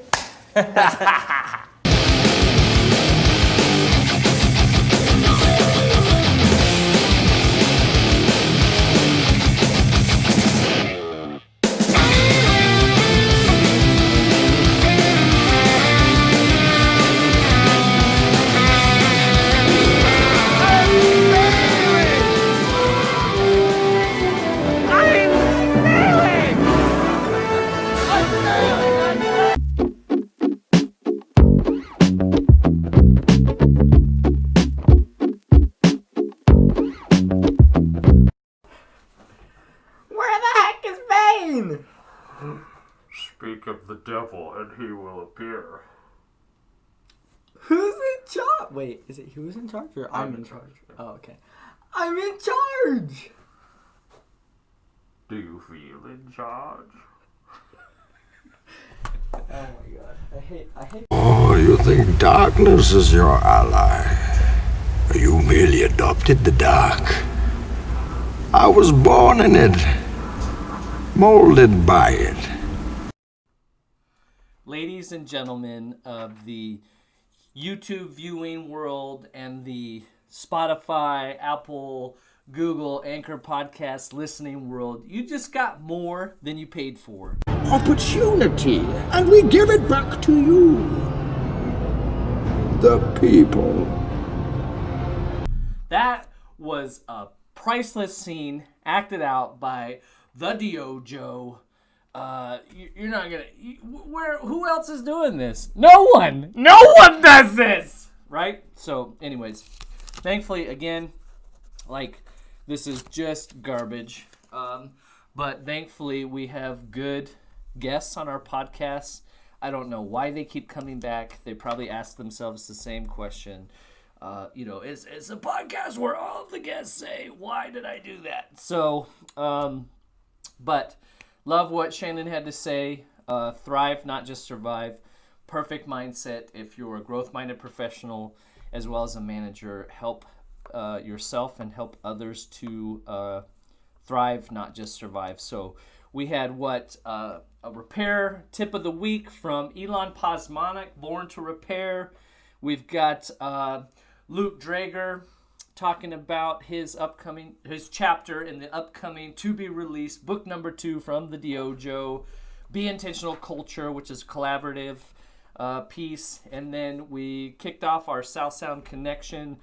mean? Speak of the devil, and he will appear. Who's in charge? Wait, is it who's in charge or I'm in charge? Oh, okay. I'm in charge! Do you feel in charge? Oh my god. I hate. Oh, you think darkness is your ally? You merely adopted the dark. I was born in it, molded by it. Ladies and gentlemen of the YouTube viewing world and the Spotify, Apple, Google, Anchor podcast listening world, you just got more than you paid for. Opportunity, and we give it back to you, the people. That was a priceless scene acted out by the DYOJO. You're not gonna. Who else is doing this? No one. No one does this, right? So, anyways, thankfully, again, like this is just garbage. But thankfully, we have good guests on our podcast. I don't know why they keep coming back. They probably ask themselves the same question. It's a podcast where all the guests say, "Why did I do that?" So, but. Love what Shannon had to say. Thrive, not just survive. Perfect mindset if you're a growth-minded professional as well as a manager. Help yourself and help others to thrive, not just survive. So we had a repair tip of the week from Elon Posmonic, Born to Repair. We've got Luke Drager talking about his chapter in the upcoming to be released book number 2 from the DYOJO, Be Intentional Culture, which is a collaborative piece. And then we kicked off our South Sound Connection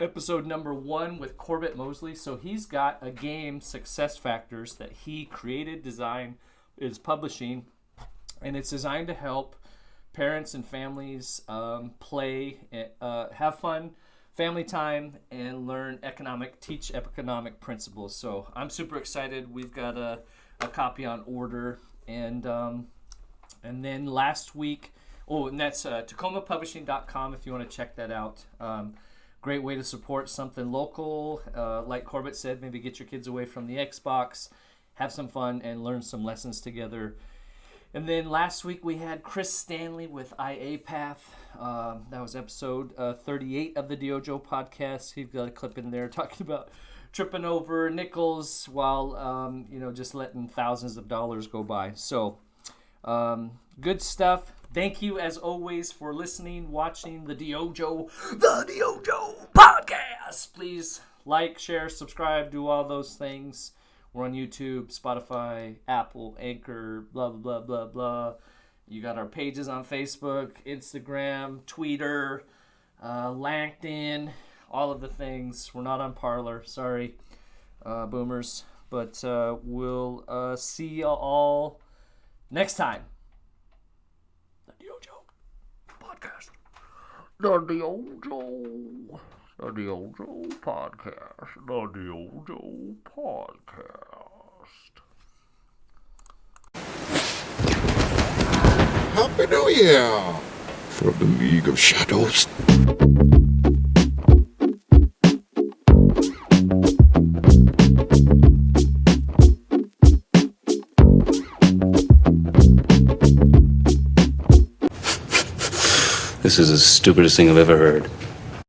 episode number 1 with Corbett Mosley. So he's got a game, Success Factors, that he created, designed, is publishing, and it's designed to help parents and families play, have fun, family time, and teach economic principles. So I'm super excited. We've got a copy on order, and then last week, and that's TacomaPublishing.com if you want to check that out. Great way to support something local. Like Corbett said, maybe get your kids away from the Xbox, have some fun, and learn some lessons together. And then last week we had Chris Stanley with IA Path. That was episode 38 of the DYOJO podcast. He's got a clip in there talking about tripping over nickels while just letting thousands of dollars go by. So good stuff. Thank you as always for listening, watching the DYOJO podcast. Please like, share, subscribe, do all those things. We're on YouTube, Spotify, Apple, Anchor, blah, blah, blah, blah, blah. You got our pages on Facebook, Instagram, Twitter, LinkedIn, all of the things. We're not on Parler. Sorry, boomers. But we'll see you all next time. The DYOJO Podcast. The DYOJO. The DYOJO Podcast. The DYOJO Podcast. Happy New Year from the League of Shadows. This is the stupidest thing I've ever heard.